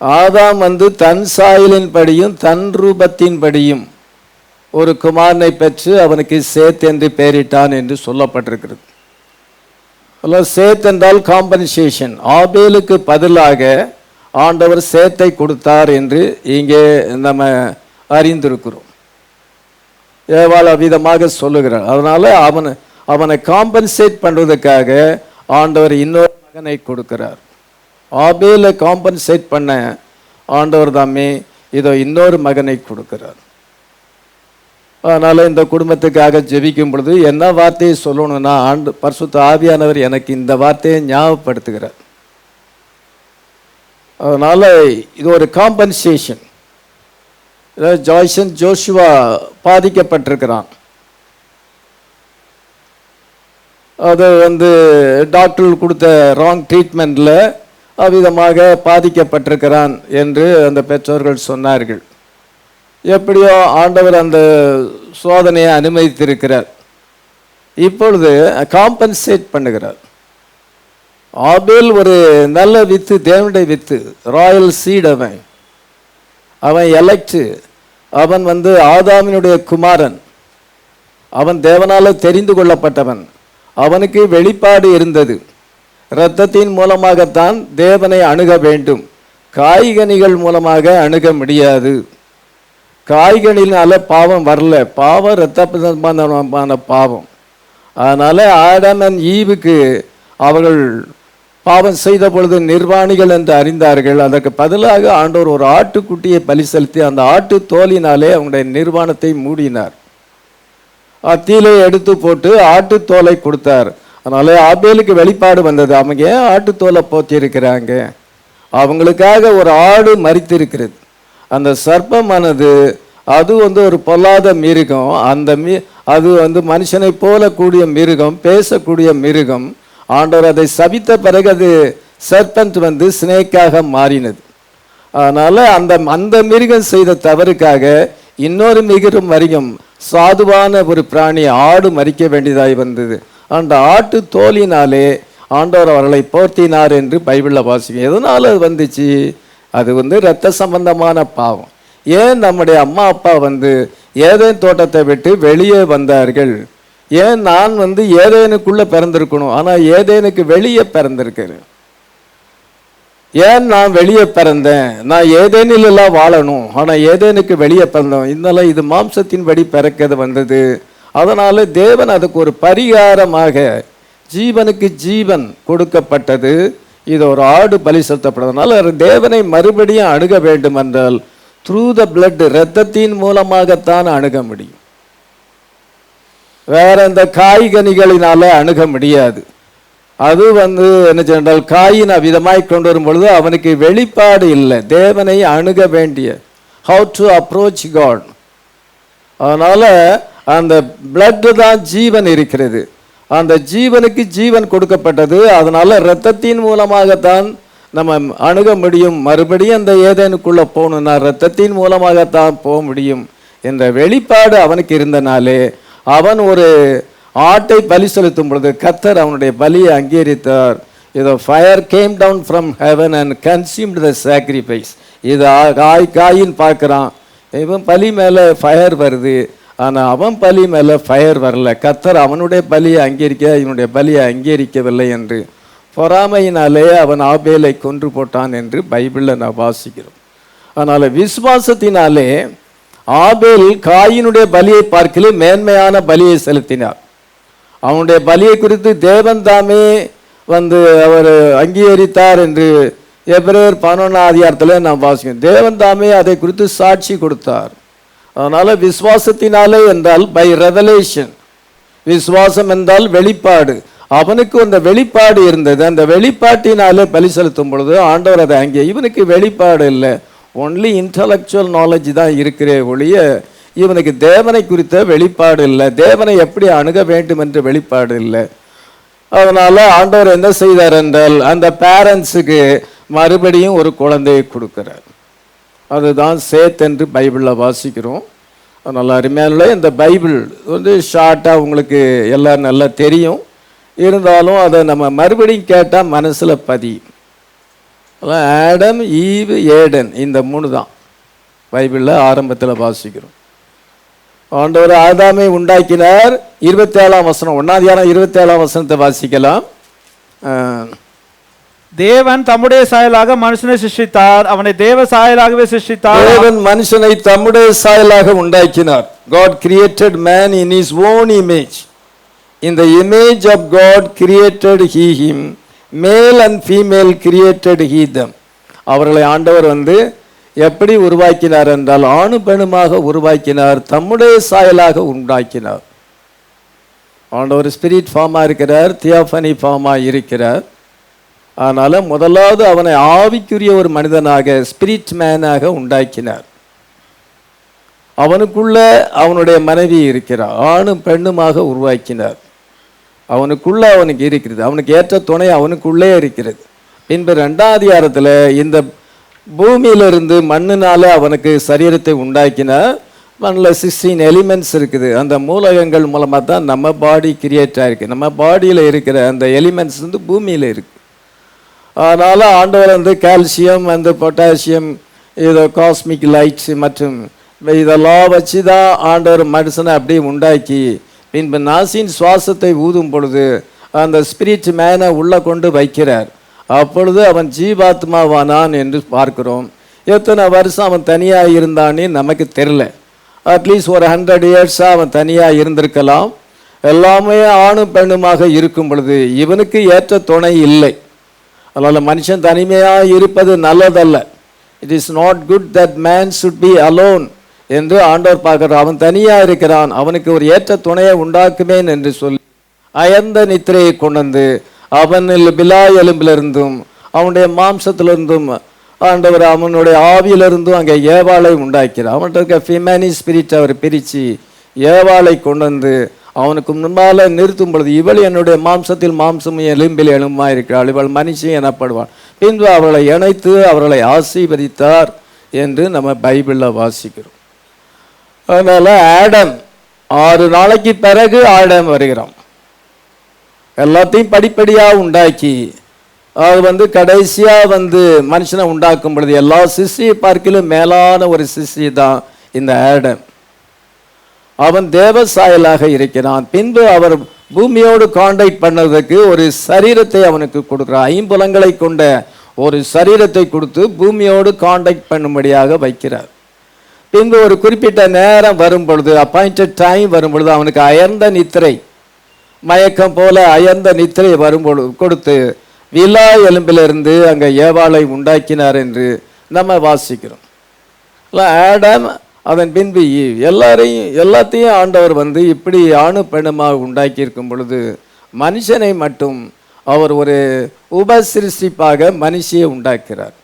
ஆதாம் தன் சாயலின் படியும் தன் ரூபத்தின் படியும் ஒரு குமாரனை பெற்று அவனுக்கு சேத் என்று பெயரிட்டான் என்று சொல்லப்பட்டிருக்கிறது. சேத் என்றால் காம்பன்சேஷன். ஆபேலுக்கு பதிலாக ஆண்டவர் சேத்தை கொடுத்தார் என்று இங்கே நம்ம அறிந்திருக்கிறோம். ஏவாள் அவ்விதமாக சொல்லுகிறார். அதனால அவனை காம்பன்சேட் பண்ணுவதற்காக ஆண்டவர் இன்னொரு மகனை கொடுக்கிறார். ஆபேலை காம்பன்சேட் பண்ண ஆண்டவர் தாமே இதோ இன்னொரு மகனை கொடுக்கிறார். அதனால இந்த குடும்பத்துக்காக ஜெபிக்கும் பொழுது என்ன வார்த்தையை சொல்லணும்னா, பரிசுத்த ஆவியானவர் எனக்கு இந்த வார்த்தையை ஞாபகப்படுத்துகிறார். அதனால இது ஒரு காம்பன்சேஷன். ஜாய்சன் ஜோஷுவா பாதிக்கப்பட்டிருக்கிறான். அது டாக்டர் கொடுத்த ராங் ட்ரீட்மெண்ட்டில் அவ்விதமாக பாதிக்கப்பட்டிருக்கிறான் என்று அந்த பெற்றோர்கள் சொன்னார்கள். எப்படியோ ஆண்டவர் அந்த சோதனையை அனுமதித்திருக்கிறார். இப்பொழுது காம்பன்சேட் பண்ணுகிறார். ஆபேல் ஒரு நல்ல வித்து, தேவனுடைய வித்து, ராயல் சீட். அவன் எலெக்ட். அவன் ஆதாமினுடைய குமாரன். அவன் தேவனால தெரிந்து கொள்ளப்பட்டவன். அவனுக்கு வெளிப்பாடு இருந்தது. இரத்தத்தின் மூலமாகத்தான் தேவனை அணுக வேண்டும், காய்கனிகள் மூலமாக அணுக முடியாது. காய்கனினால பாவம் வரல, பாவம் இரத்த சம்பந்தமான பாவம். அதனால ஆடம் அண்ட் ஈவுக்கு அவர்கள் பாவம் செய்த பொழுது நிர்வாணிகள் என்று அறிந்தார்கள். அதற்கு பதிலாக ஆண்டவர் ஒரு ஆட்டுக்குட்டியை பலி செலுத்தி அந்த ஆட்டு தோலினாலே அவங்களுடைய நிர்வாணத்தை மூடினார். அத்தீலை எடுத்து போட்டு ஆட்டு தோலை கொடுத்தார். அதனால ஆபேலுக்கு வெளிப்பாடு வந்தது. அவங்க ஏன் ஆட்டுத்தோலை போத்தி இருக்கிறாங்க? அவங்களுக்காக ஒரு ஆடு மரித்திருக்கிறது. அந்த சர்ப்பமானது அது ஒரு பொல்லாத மிருகம். அது மனுஷனை போல கூடிய மிருகம், பேசக்கூடிய மிருகம். ஆண்டவர் அதை சபித்த பிறகு அது சர்பன்ட் ஸ்னேக்காக மாறினது. அதனால அந்த மிருகம் செய்த தவறுக்காக இன்னொரு மிருகம் சாதுவான ஒரு பிராணி ஆடு மறிக்க வேண்டியதாய் வந்தது. அந்த ஆட்டு தோலினாலே ஆண்டவர் அவர்களை போர்த்தினார் என்று பைபிளில் வாசிக்கும். எதனால அது வந்துச்சு? அது இரத்த சம்பந்தமான பாவம். ஏன் நம்முடைய அம்மா அப்பா ஏதேன் தோட்டத்தை விட்டு வெளியே வந்தார்கள்? ஏன் நான் ஏதேனுக்குள்ள பிறந்திருக்கணும், ஆனால் ஏதேனுக்கு வெளியே பிறந்திருக்கிறேன். ஏன் நான் வெளியே பிறந்தேன்? நான் ஏதேனில் எல்லாம் வாழணும், ஆனால் ஏதேனுக்கு வெளியே பிறந்தோம். இதனால இது மாம்சத்தின்படி பிறக்கிறது வந்தது. அதனால தேவன் அதுக்கு ஒரு பரிகாரமாக ஜீவனுக்கு ஜீவன் கொடுக்கப்பட்டது. இது ஒரு ஆடு பலி செலுத்தப்படுறதுனால தேவனை மறுபடியும் அணுக வேண்டும் என்றால் த்ரூ த பிளட், இரத்தத்தின் மூலமாகத்தான் அணுக முடியும். வேற இந்த காய்கனிகளினால அணுக முடியாது. அது என்ன சொன்னால் காயின் அவ்விதமாய் கொண்டு வரும் பொழுது அவனுக்கு வெளிப்பாடு இல்லை, தேவனை அணுக வேண்டிய ஹவு டு அப்ரோச் காட். அதனால அந்த பிளட் தான் ஜீவன் இருக்கிறது, அந்த ஜீவனுக்கு ஜீவன் கொடுக்கப்பட்டது. அதனால இரத்தத்தின் மூலமாகத்தான் நம்ம அணுக முடியும். மறுபடியும் அந்த ஏதேனுக்குள்ள போகணும்னா இரத்தத்தின் மூலமாகத்தான் போக முடியும் என்ற வெளிப்பாடு அவனுக்கு இருந்தனாலே அவன் ஒரு ஆட்டை பலி செலுத்தும் பொழுது கர்த்தர் அவனுடைய பலியை அங்கீகரித்தார். இதோ fire came down from heaven and consumed the sacrifice. இது காயின் பார்க்குறான், இவன் பலி மேலே ஃபயர் வருது, ஆனால் அவன் பலி மேலே ஃபயர் வரல. கர்த்தர் அவனுடைய பலியை அங்கீகரிக்க இவனுடைய பலியை அங்கீகரிக்கவில்லை என்று பொறாமையினாலே அவன் ஆபேலை கொன்று போட்டான் என்று பைபிளில் நான் வாசிக்கிறோம். அதனால் விசுவாசத்தினாலே ஆபேல் காயினுடைய பலியை பார்க்கல மேன்மையான பலியை செலுத்தினார். அவனுடைய பலியை குறித்து தேவன் தாமே அவர் அங்கீகரித்தார் என்று எபிரேயர் 11 நாம் வாசிக்கிறோம். தேவன் தாமே அதை குறித்து சாட்சி கொடுத்தார். அதனால விசுவாசத்தினாலே என்றால் பை ரெவலேஷன், விசுவாசம் என்றால் வெளிப்பாடு. அவனுக்கு அந்த வெளிப்பாடு இருந்தது, அந்த வெளிப்பாட்டினாலே பலி செலுத்தும் பொழுது ஆண்டவர் அதை அங்கே இவனுக்கு வெளிப்பாடு இல்லை, ஒன்லி இன்டலெக்சுவல் நாலேஜ் தான் இருக்கிறே ஒழிய இவனுக்கு தேவனை குறித்த வெளிப்பாடு இல்லை, தேவனை எப்படி அணுக வேண்டும் என்ற வெளிப்பாடு இல்லை. அதனால ஆண்டவர் என்ன செய்தார் என்றால் அந்த பேரண்ட்ஸுக்கு மறுபடியும் ஒரு குழந்தையை கொடுக்கிறார். அதுதான் சேத் என்று பைபிளில் வாசிக்கிறோம். அதனால் அருமையான இந்த பைபிள் ஷார்ட்டாக உங்களுக்கு எல்லாம் நல்லா தெரியும், இருந்தாலும் அதை நம்ம மறுபடியும் கேட்டால் மனசில் பதியும். அதான் ஆடம் ஈவ் ஏடன் இந்த 3 தான் பைபிளில் ஆரம்பத்தில் வாசிக்கிறோம். ஆண்டவர் ஆதாமை உண்டாக்கினார். 27ஆம் வசனம் 1ஆம் வசனத்தை வாசிக்கலாம். தேவன் தம்முடைய சாயலாக மனுஷனை சிருஷ்டித்தார், அவனை தேவ சாயலாகவே சிருஷ்டித்தார். தேவன் மனுஷனை தம்முடைய சாயலாக உண்டாக்கினார். God created man in his own image. In the image of God created he him, male and female created he them. அவர்களை ஆண்டவர் எப்படி உருவாக்கினார் என்றால் ஆணு பெண்ணுமாக உருவாக்கினார், தம்முடைய சாயலாக உண்டாக்கினார். ஆண்டவர் ஸ்பிரிட் ஃபார்மாக இருக்கிறார், தியோஃபனி ஃபார்மாக இருக்கிறார். அதனால் முதலாவது அவனை ஆவிக்குரிய ஒரு மனிதனாக ஸ்பிரிட் மேனாக உண்டாக்கினார். அவனுக்குள்ள அவனுடைய மனைவி இருக்கிறார், ஆணும் பெண்ணுமாக உருவாக்கினார். அவனுக்குள்ள அவனுக்கு இருக்கிறது, அவனுக்கு ஏற்ற துணை அவனுக்குள்ளே இருக்கிறது. பின்பு 2ஆம் அதிகாரத்தில் இந்த பூமியிலிருந்து மண்ணினால அவனுக்கு சரீரத்தை உண்டாக்கினார். மண்ணில் 16 எலிமெண்ட்ஸ் இருக்குது, அந்த மூலகங்கள் மூலமாக தான் நம்ம பாடி கிரியேட் ஆகிருக்கு. நம்ம பாடியில் இருக்கிற அந்த எலிமெண்ட்ஸ் பூமியில் இருக்குது. அதனால் ஆண்டவர் கால்சியம் பொட்டாசியம் இதோ காஸ்மிக் லைட்ஸ் மற்றும் இதெல்லாம் வச்சு தான் ஆண்டவர் மனுஷனை அப்படியே உண்டாக்கி பின்பு நாசின் சுவாசத்தை ஊதும் பொழுது அந்த ஸ்பிரிட் மேனை உள்ளே கொண்டு வைக்கிறார். அப்பொழுது அவன் ஜீவாத்மாவானான் என்று பார்க்கிறோம். எத்தனை வருஷம் அவன் தனியாக இருந்தான்னு நமக்கு தெரியல. அட்லீஸ்ட் ஒரு 100 இயர்ஸாக அவன் தனியாக இருந்திருக்கலாம். எல்லாமே ஆணும் பெண்ணுமாக இருக்கும் பொழுது இவனுக்கு ஏற்ற துணை இல்லை. அதனால் மனுஷன் தனிமையாக இருப்பது நல்லதல்ல. It is not good that man should be alone என்று ஆண்டவர் பார்க்கிறார். அவன் தனியாக இருக்கிறான், அவனுக்கு ஒரு ஏற்ற துணையை உண்டாக்குமேன் என்று சொல்லி அயர்ந்த நித்திரையை கொண்டு அவனில் பிலா எலும்பிலிருந்தும் அவனுடைய மாம்சத்திலிருந்தும் ஆண்டவர் அவனுடைய ஆவியிலிருந்தும் அங்கே ஏவாளை உண்டாக்கிறார். அவன்கிட்ட இருக்க ஃபிமேனி ஸ்பிரிட் அவர் பிரித்து ஏவாளை கொண்டு அவனுக்கு முன்பால் நிறுத்தும் பொழுது இவள் என்னுடைய மாம்சத்தில் மாம்சமும் எலும்பில் எலும்புமாக இருக்கிறாள், இவள் மனுஷன் எனப்படுவாள். பின்பு அவர்களை இணைத்து அவர்களை ஆசீர்வதித்தார் என்று நம்ம பைபிளில் வாசிக்கிறோம். அதனால் ஆடம் 6 நாளைக்கு பிறகு ஆடம் வருகிறான். எல்லாத்தையும் படிப்படியாக உண்டாக்கி அது கடைசியாக மனுஷனை உண்டாக்கும் பொழுது எல்லா சிருஷ்டியை பார்க்கிலும் மேலான ஒரு சிருஷ்டி தான் இந்த ஆடம். அவன் தேவ சாயலாக இருக்கிறான். பின்பு அவர் பூமியோடு கான்டாக்ட் பண்ணதுக்கு ஒரு சரீரத்தை அவனுக்கு கொடுக்குறார். 5 புலங்களை கொண்ட ஒரு சரீரத்தை கொடுத்து பூமியோடு கான்டாக்ட் பண்ணும்படியாக வைக்கிறார். பின்பு ஒரு குறிப்பிட்ட நேரம் வரும் பொழுது அப்பாயிண்டட் டைம் வரும் பொழுது அவனுக்கு அயர்ந்த நித்திரை, மயக்கம் போல அயர்ந்த நித்திரை வரும்பொழுது கொடுத்து விலா எலும்பிலிருந்து அங்கே ஏவாளை உண்டாக்கினார் என்று நம்ம வாசிக்கிறோம். ஆடம் அதன் பின்பு எல்லாத்தையும் ஆண்டவர் இப்படி ஆணு பெண்ணுமாக உண்டாக்கி இருக்கும் பொழுது மனுஷனை மட்டும் அவர் ஒரு உபசிருஷ்டிப்பாக மனுஷியை உண்டாக்கிறார்.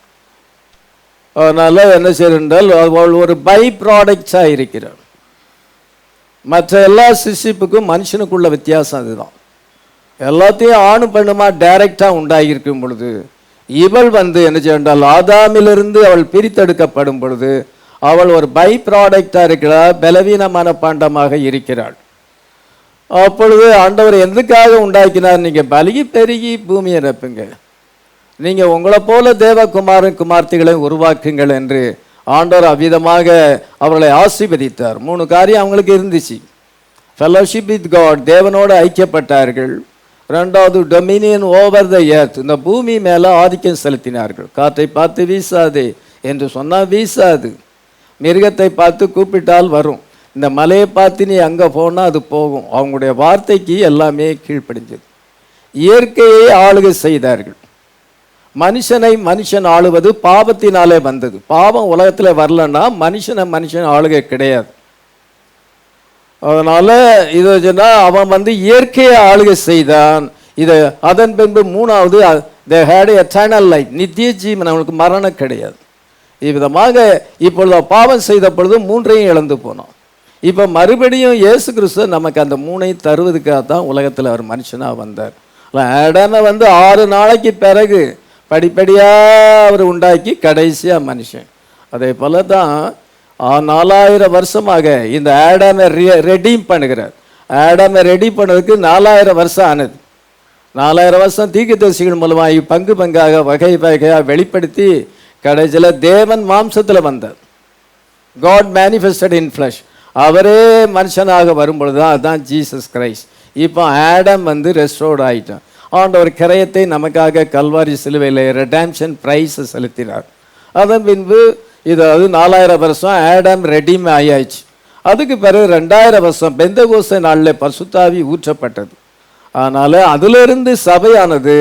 அதனால் என்ன செய்யறால் அவள் ஒரு பை ப்ராடக்ட்ஸாக இருக்கிறார். மற்ற எல்லா சிருஷ்டிப்புக்கும் மனுஷனுக்குள்ள வித்தியாசம் அதுதான். எல்லாத்தையும் ஆணு பெண்ணுமா டைரக்டாக உண்டாகியிருக்கும் பொழுது இவள் என்ன செய்தால் ஆதாமிலிருந்து அவள் பிரித்தெடுக்கப்படும் பொழுது அவள் ஒரு பை ப்ராடக்டாக இருக்கிறாள், பலவீனமான பாண்டமாக இருக்கிறாள். அப்பொழுது ஆண்டவர் எதுக்காக உண்டாக்கினார்? நீங்கள் பலுகி பெருகி பூமியை நிரப்புங்க, நீங்கள் உங்களை போல தேவகுமாரன் குமார்த்திகளை உருவாக்குங்கள் என்று ஆண்டவர் அவ்விதமாக அவர்களை ஆசீர்வதித்தார். 3 காரியம் அவங்களுக்கு இருந்துச்சு. ஃபெலோஷிப் வித் காட், தேவனோடு ஐக்கியப்பட்டார்கள். 2வது டொமினியன் ஓவர் த எர்த், இந்த பூமி மேலே ஆதிக்கம் செலுத்தினார்கள். காற்றை பார்த்து வீசாதே என்று சொன்னால் வீசாது, மிருகத்தை பார்த்து கூப்பிட்டால் வரும், இந்த மலையை பார்த்து நீ அங்கே போனால் அது போகும். அவங்களுடைய வார்த்தைக்கு எல்லாமே கீழ்ப்படிஞ்சது. இயற்கையை ஆளுகை செய்தார்கள். மனுஷனை மனுஷன் ஆளுவது பாவத்தினாலே வந்தது. பாவம் உலகத்தில் வரலன்னா மனுஷன் ஆளுகை கிடையாது. அதனால இது அவன் இயற்கையை ஆளுகை செய்தான். இது அதன் பின்பு 3வது they had eternal life, நித்திய ஜீவன், அவனுக்கு மரணம் கிடையாது. இவ்விதமாக இப்பொழுது பாவம் செய்த பொழுது 3ஐயும் இழந்து போனோம். இப்போ மறுபடியும் இயேசு கிறிஸ்து நமக்கு அந்த 3ஐயும் தருவதுக்காக தான் உலகத்தில் அவர் மனுஷனாக வந்தார். ஆடாமை 6 நாளைக்கு பிறகு படிப்படியாக அவர் உண்டாக்கி கடைசியாக மனுஷன். அதே போல தான் 4000 வருஷமாக இந்த ஆடாமை ரெடீம் பண்ணுகிறார். ஆடாமை ரெடி பண்ணதுக்கு 4000 வருஷம் ஆனது. 4000 வருஷம் தீர்க்கதரிசிகள் மூலமாக பங்கு பங்காக வகை வகையாக வெளிப்படுத்தி கடைசியில் தேவன் மாம்சத்தில் வந்தார். காட் மேனிஃபெஸ்டட் இன் ஃப்ளஷ், அவரே மனுஷனாக வரும்பொழுது தான் அதுதான் ஜீசஸ் கிரைஸ்ட். இப்போ ஆடம் ரெஸ்டோர்ட் ஆகிட்டான். ஆண்டவர் கிரயத்தை நமக்காக கல்வாரி சிலுவையில் ரெடாம்ஷன் பிரைஸை செலுத்தினார். அதன் பின்பு இது 4000 வருஷம் ஆடம் ரெடீம் ஆயாச்சு. அதுக்கு பிறகு 2000 வருஷம் பெந்தகோஸ்தே நாளில் பரிசுத்தாவி ஊற்றப்பட்டது. அதனால் அதிலிருந்து சபையானது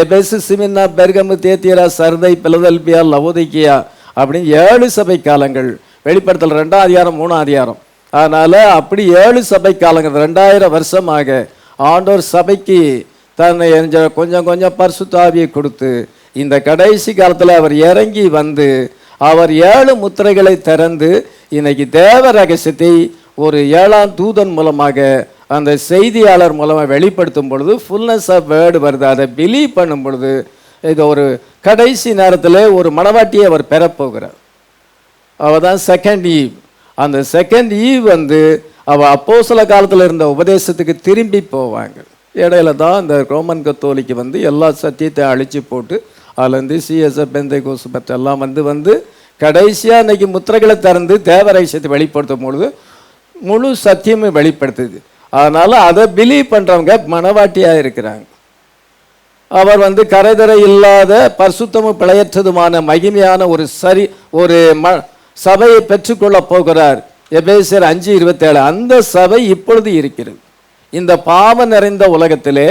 எபேசு, சிமின்னா, பெர்கமு, தியத்திரா, சர்தை, பிலதெல்பியா, லவோதிக்கியா அப்படின்னு 7 சபை காலங்கள். வெளிப்படுத்தல் 2ஆம் அதிகாரம் 3ஆம் அதிகாரம். அதனால் அப்படி 7 சபை காலங்கள் 2000 வருஷமாக ஆண்டோர் சபைக்கு தன்னை கொஞ்சம் கொஞ்சம் பரிசுத்தாவியை கொடுத்து இந்த கடைசி காலத்தில் அவர் இறங்கி அவர் 7 முத்திரைகளை திறந்து இன்னைக்கு தேவ ரகசியத்தை ஒரு 7ஆம் தூதன் மூலமாக அந்த செய்தியாளர் மூலமாக வெளிப்படுத்தும் பொழுது ஃபுல்னஸ் ஆஃப் வேர்டு வருது. அதை பிலீவ் பண்ணும் பொழுது இது ஒரு கடைசி நேரத்தில் ஒரு மணவாட்டியை அவர் பெறப்போகிறார். அவள் தான் செகண்ட் ஈவ். அந்த செகண்ட் ஈவ் அவள் அப்போஸ்தல காலத்தில் இருந்த உபதேசத்துக்கு திரும்பி போவாங்க. இடையில தான் இந்த ரோமன் கத்தோலிக்கு எல்லா சத்தியத்தை அழிச்சு போட்டு அதுலேருந்து சிஎஸ்எஃப் பெந்தைகோஸ் பற்றெல்லாம் கடைசியாக இன்னைக்கு முத்திரைகளை திறந்து தேவரகசியத்தை வெளிப்படுத்தும் பொழுது முழு சத்தியமும் வெளிப்படுத்துது. அதனால் அதை பிலீவ் பண்ணுறவங்க மனவாட்டியாக இருக்கிறாங்க. அவர் கரைதரை இல்லாத பரிசுத்தமும் பிழையற்றதுமான மகிமையான ஒரு சபையை பெற்றுக்கொள்ள போகிறார். எபேசியர் 5:27. அந்த சபை இப்பொழுது இருக்கிறது. இந்த பாவம் நிறைந்த உலகத்திலே,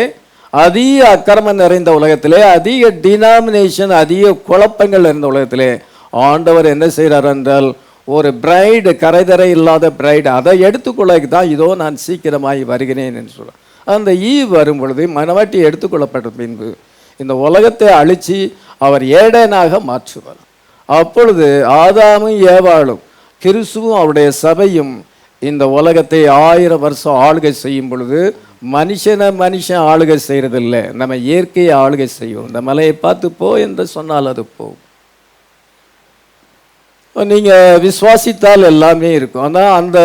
அதிக அக்கிரமம் நிறைந்த உலகத்திலே, அதிக டினாமினேஷன், அதிக குழப்பங்கள் நிறைந்த உலகத்திலே ஆண்டவர் என்ன செய்கிறார் என்றால் ஒரு பிரைடு, கரைதரை இல்லாத பிரைடு, அதை எடுத்துக்கொள்ளக்கு தான் இதோ நான் சீக்கிரமாய் வருகிறேன் என்று சொல்ல. அந்த ஈவ் வரும் பொழுது மனவாட்டி எடுத்துக்கொள்ளப்பட்ட பின்பு இந்த உலகத்தை அழித்து அவர் ஏடனாக மாற்றுவார். அப்பொழுது ஆதாமும் ஏவாளும் கிறிஸ்துவும் அவருடைய சபையும் இந்த உலகத்தை 1000 வருஷம் ஆளுகை செய்யும் பொழுது மனுஷன் ஆளுகை செய்கிறதில்லை, நம்ம இயற்கையை ஆளுகை செய்வோம். இந்த மலையை பார்த்து போ என்று சொன்னால் அது போகும். நீங்கள் விசுவாசித்தால் எல்லாமே இருக்கும். ஆனால் அந்த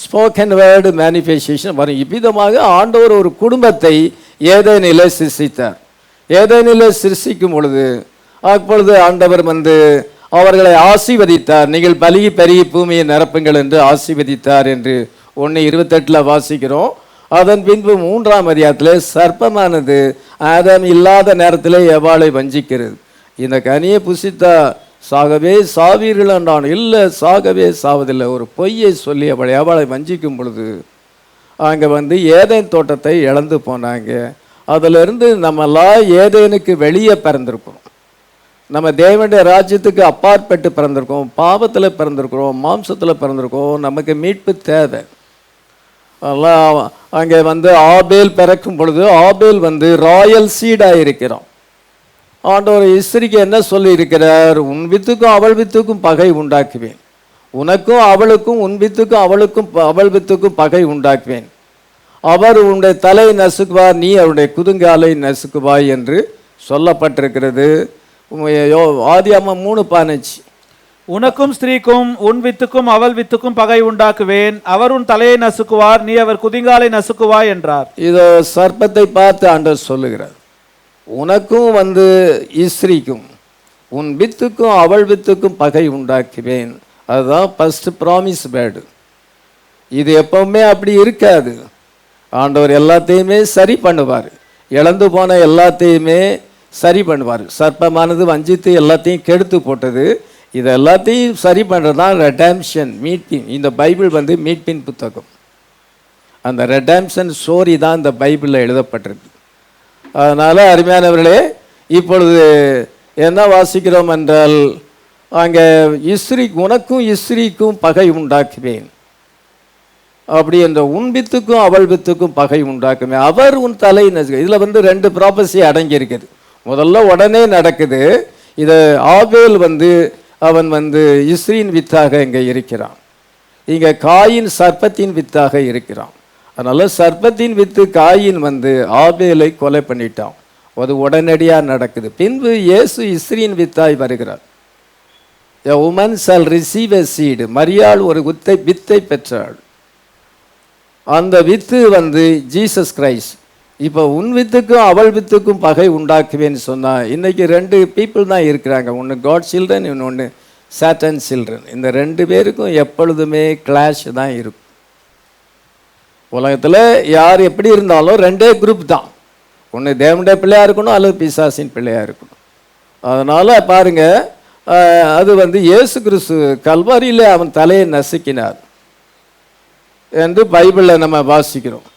ஸ்போக்கன் வேர்டு மேனிஃபெஸ்டேஷன் வரும். இவ்விதமாக ஆண்டவர் ஒரு குடும்பத்தை ஏதேனிலே சிருஷ்டித்தார். ஏதேனிலே சிருஷ்டிக்கும் பொழுது அப்பொழுது ஆண்டவர் அவர்களை ஆசீர்வதித்தார். நீங்கள் பலுகி பெருகி பூமியை நிரப்புங்கள் என்று ஆசீர்வதித்தார் என்று 1:28 வாசிக்கிறோம். அதன் பின்பு 3ஆம் அதிகாரத்திலே சர்ப்பமானது ஆதாம் இல்லாத நேரத்திலே எவாளை வஞ்சிக்கிறது. இந்த கனியை புசித்தா சாகவே சாவீர்கள் என்றான். இல்லை, சாகவே சாவதில்லை. ஒரு பொய்யை சொல்லி அவளை வஞ்சிக்கும் பொழுது அங்கே ஏதேன் தோட்டத்தை இழந்து போனாங்க. அதிலிருந்து நம்மெல்லாம் ஏதேனுக்கு வெளியே பிறந்திருக்கிறோம். நம்ம தேவனுடைய ராஜ்யத்துக்கு அப்பாற்பட்டு பிறந்திருக்கோம். பாவத்தில் பிறந்திருக்கிறோம், மாம்சத்தில் பிறந்திருக்கோம். நமக்கு மீட்பு தேவை. அதெல்லாம் அங்கே வந்து ஆபேல் பிறக்கும் பொழுது ஆபேல் வந்து ராயல் சீடாக இருக்கிறான். ஆண்டவர் இஸ்திரிக்கு என்ன சொல்லி இருக்கிறார்? உன் வித்துக்கும் அவள் வித்துக்கும் பகை உண்டாக்குவேன், உனக்கும் அவளுக்கும் உன் வித்துக்கும் அவள் வித்துக்கும் பகை உண்டாக்குவேன், அவர் உன்னுடைய தலை நசுக்குவார், நீ அவருடைய குதுங்காலை நசுக்குவாய் என்று சொல்லப்பட்டிருக்கிறது. ஆதியாகமம் 3:15. உனக்கும் ஸ்திரீக்கும் உன் வித்துக்கும் அவள் வித்துக்கும் பகை உண்டாக்குவேன், அவர் உன் தலையை நசுக்குவார், நீ அவர் குதிங்காலை நசுக்குவாய் என்றார். இதோ சர்ப்பத்தை பார்த்து ஆண்டவர் சொல்லுகிறார், உனக்கும் வந்து இஸ்திரிக்கும் உன் வித்துக்கும் அவள் வித்துக்கும் பகை உண்டாக்குவேன். அதுதான் ஃபர்ஸ்ட் ப்ராமிஸ் வேர்டு. இது எப்பவுமே அப்படி இருக்காது. ஆண்டவர் எல்லாத்தையுமே சரி பண்ணுவார், இழந்து போன எல்லாத்தையுமே சரி பண்ணுவார். சர்ப்பமானது வஞ்சித்து எல்லாத்தையும் கெடுத்து போட்டது, இது எல்லாத்தையும் சரி பண்ணுறது தான் ரெடாம்ஷன், மீட்பின். இந்த பைபிள் வந்து மீட்பின் புத்தகம். அந்த ரெடாம்ஷன் ஸ்டோரி தான் இந்த பைபிளில் எழுதப்பட்டிருக்கு. அதனால் அருமையானவர்களே, இப்பொழுது என்ன வாசிக்கிறோம் என்றால், அங்கே உனக்கும் இஸ்திரிக்கும் பகை உண்டாக்குவேன், அப்படி என்ற உன் வித்துக்கும் அவள் வித்துக்கும் பகை உண்டாக்குவேன், அவர் உன் தலை நசுக்கு. இதில் வந்து 2 ப்ராபஸி அடங்கி இருக்குது. முதல்ல உடனே நடக்குது. இதை ஆபேல் வந்து அவன் வந்து இஸ்ரியின் வித்தாக இங்கே இருக்கிறான், இங்கே காயின் சர்ப்பத்தின் வித்தாக இருக்கிறான். அதனால் சர்ப்பத்தின் வித்து காயின் வந்து ஆபேலை கொலை பண்ணிட்டான். அது உடனடியாக நடக்குது. பின்பு இயேசு இஸ்ரியின் வித்தாய் வருகிறார். A woman shall receive a seed. மரியாள் ஒரு வித்தை பெற்றாள். அந்த வித்து வந்து ஜீசஸ் கிரைஸ்ட். இப்போ உன் வித்துக்கும் அவள் வித்துக்கும் பகை உண்டாக்குவேன்னு சொன்னால், இன்றைக்கி 2 பீப்புள் தான் இருக்கிறாங்க. ஒன்று காட் சில்ட்ரன், இன்னொன்று சாட்டன் சில்ட்ரன். இந்த 2 பேருக்கும் எப்பொழுதுமே கிளாஷ் தான் இருக்கும். உலகத்தில் யார் எப்படி இருந்தாலும் 2 குரூப் தான். ஒன்று தேவனுடைய பிள்ளையாக இருக்கணும், அல்லது பிசாசின் பிள்ளையாக இருக்கணும். அதனால் பாருங்கள், அது வந்து இயேசு கிறிஸ்து கல்வாரியில் அவன் தலையை நசுக்கினார் என்று பைபிளில் நம்ம வாசிக்கிறோம்.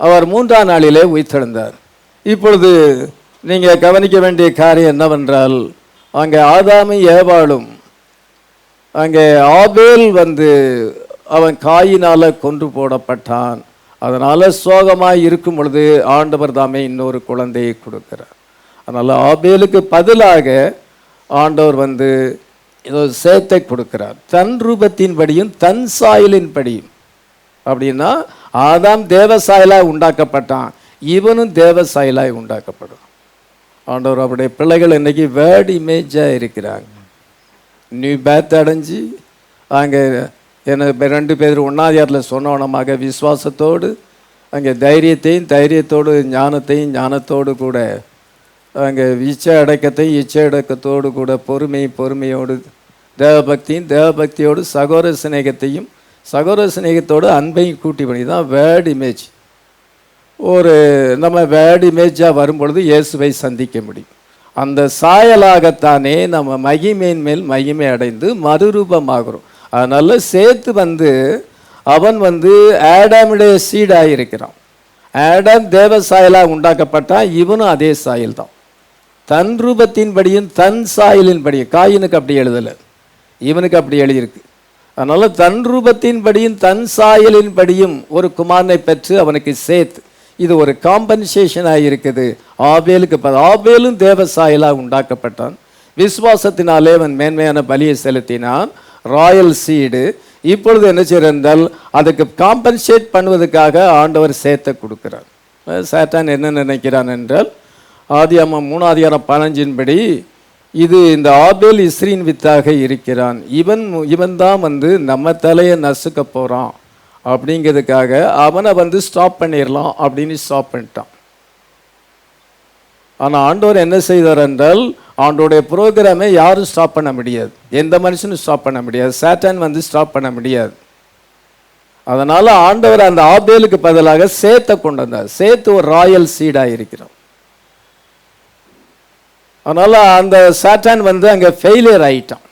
அவர் 3ஆம் நாளிலே உயிர்த்தெழுந்தார். இப்பொழுது நீங்கள் கவனிக்க வேண்டிய காரியம் என்னவென்றால், அங்கே ஆதாமும் ஏவாளும், அங்கே ஆபேல் வந்து அவன் காயினால் கொன்று போடப்பட்டான். அதனால் சோகமாக இருக்கும் பொழுது ஆண்டவர் தாமே இன்னொரு குழந்தையை கொடுக்கிறார். அதனால் ஆபேலுக்கு பதிலாக ஆண்டவர் வந்து ஏதோ சேத்தை கொடுக்கிறார், தன் ரூபத்தின்படியும் தன் சாயலின் படியும். அப்படின்னா ஆதாம் தேவ சாயலாய் உண்டாக்கப்பட்டான், இவனும் தேவ சாயலாய் உண்டாக்கப்படும். ஆண்டவர் அவருடைய பிள்ளைகள் இன்னைக்கு வேர்ட் இமேஜாக இருக்கிறாங்க. நியூ பேத் அடைஞ்சி அங்கே என்ன 2 பேர் 1ஆம் சொன்னவனமாக விசுவாசத்தோடு அங்கே தைரியத்தோடு ஞானத்தோடு கூட அங்கே இச்சை அடக்கத்தோடு கூட பொறுமையோடு தேவபக்தியோடு சகோதர சிநேகத்தோடு அன்பையும் கூட்டி பண்ணி தான் வேர்ட் இமேஜ். நம்ம வேர்ட் இமேஜாக வரும்பொழுது இயேசுவை சந்திக்க முடியும். அந்த சாயலாகத்தானே நம்ம மகிமையின் மேல் மகிமை அடைந்து மறுரூபமாகிறோம். அதனால சேர்த்து வந்து அவன் வந்து ஆடாமுடைய சீடாக இருக்கிறான். ஆடாம் தேவ சாயலாக உண்டாக்கப்பட்டான், இவனும் அதே சாயல் தான். தன் ரூபத்தின்படியும் தன் சாயலின்படியும். காயினுக்கு அப்படி எழுதலை, இவனுக்கு அப்படி எழுதியிருக்கு. அதனால் தன் ரூபத்தின்படியும் தன் சாயலின்படியும் ஒரு குமாரனை பெற்று அவனுக்கு சேர்த்து, இது ஒரு காம்பன்சேஷனாக இருக்குது. ஆபேலும் தேவ சாயலாக உண்டாக்கப்பட்டான். விசுவாசத்தினாலே அவன் மேன்மையான பலியை செலுத்தினான், ராயல் சீடு. இப்பொழுது என்ன செய்யறால், அதுக்கு காம்பன்சேட் பண்ணுவதற்காக ஆண்டவர் சேர்த்த கொடுக்கிறார். சாத்தான் என்ன நினைக்கிறான் என்றால், ஆதியாகமம் 3:15 படி இது இந்த ஆபேல் இஸ்ரியின் வித்தாக இருக்கிறான், இவன் தான் வந்து நம்ம தலையை நசுக்க போகிறான் அப்படிங்கிறதுக்காக அவனை வந்து ஸ்டாப் பண்ணிடலாம் அப்படின்னு ஸ்டாப் பண்ணிட்டான். ஆனால் ஆண்டவர் என்ன செய்தார் என்றால், ஆண்டோடைய ப்ரோக்ராமை யாரும் ஸ்டாப் பண்ண முடியாது, எந்த மனுஷனும் ஸ்டாப் பண்ண முடியாது, சாத்தான் வந்து ஸ்டாப் பண்ண முடியாது. அதனால் ஆண்டவர் அந்த ஆபேலுக்கு பதிலாக சேத்தை கொண்டு வந்தார். சேத்து ஒரு ராயல் சீடாக இருக்கிறோம். அதனால் அந்த சாத்தான் வந்து அங்கே ஃபெயிலியர் ஆகிட்டான்.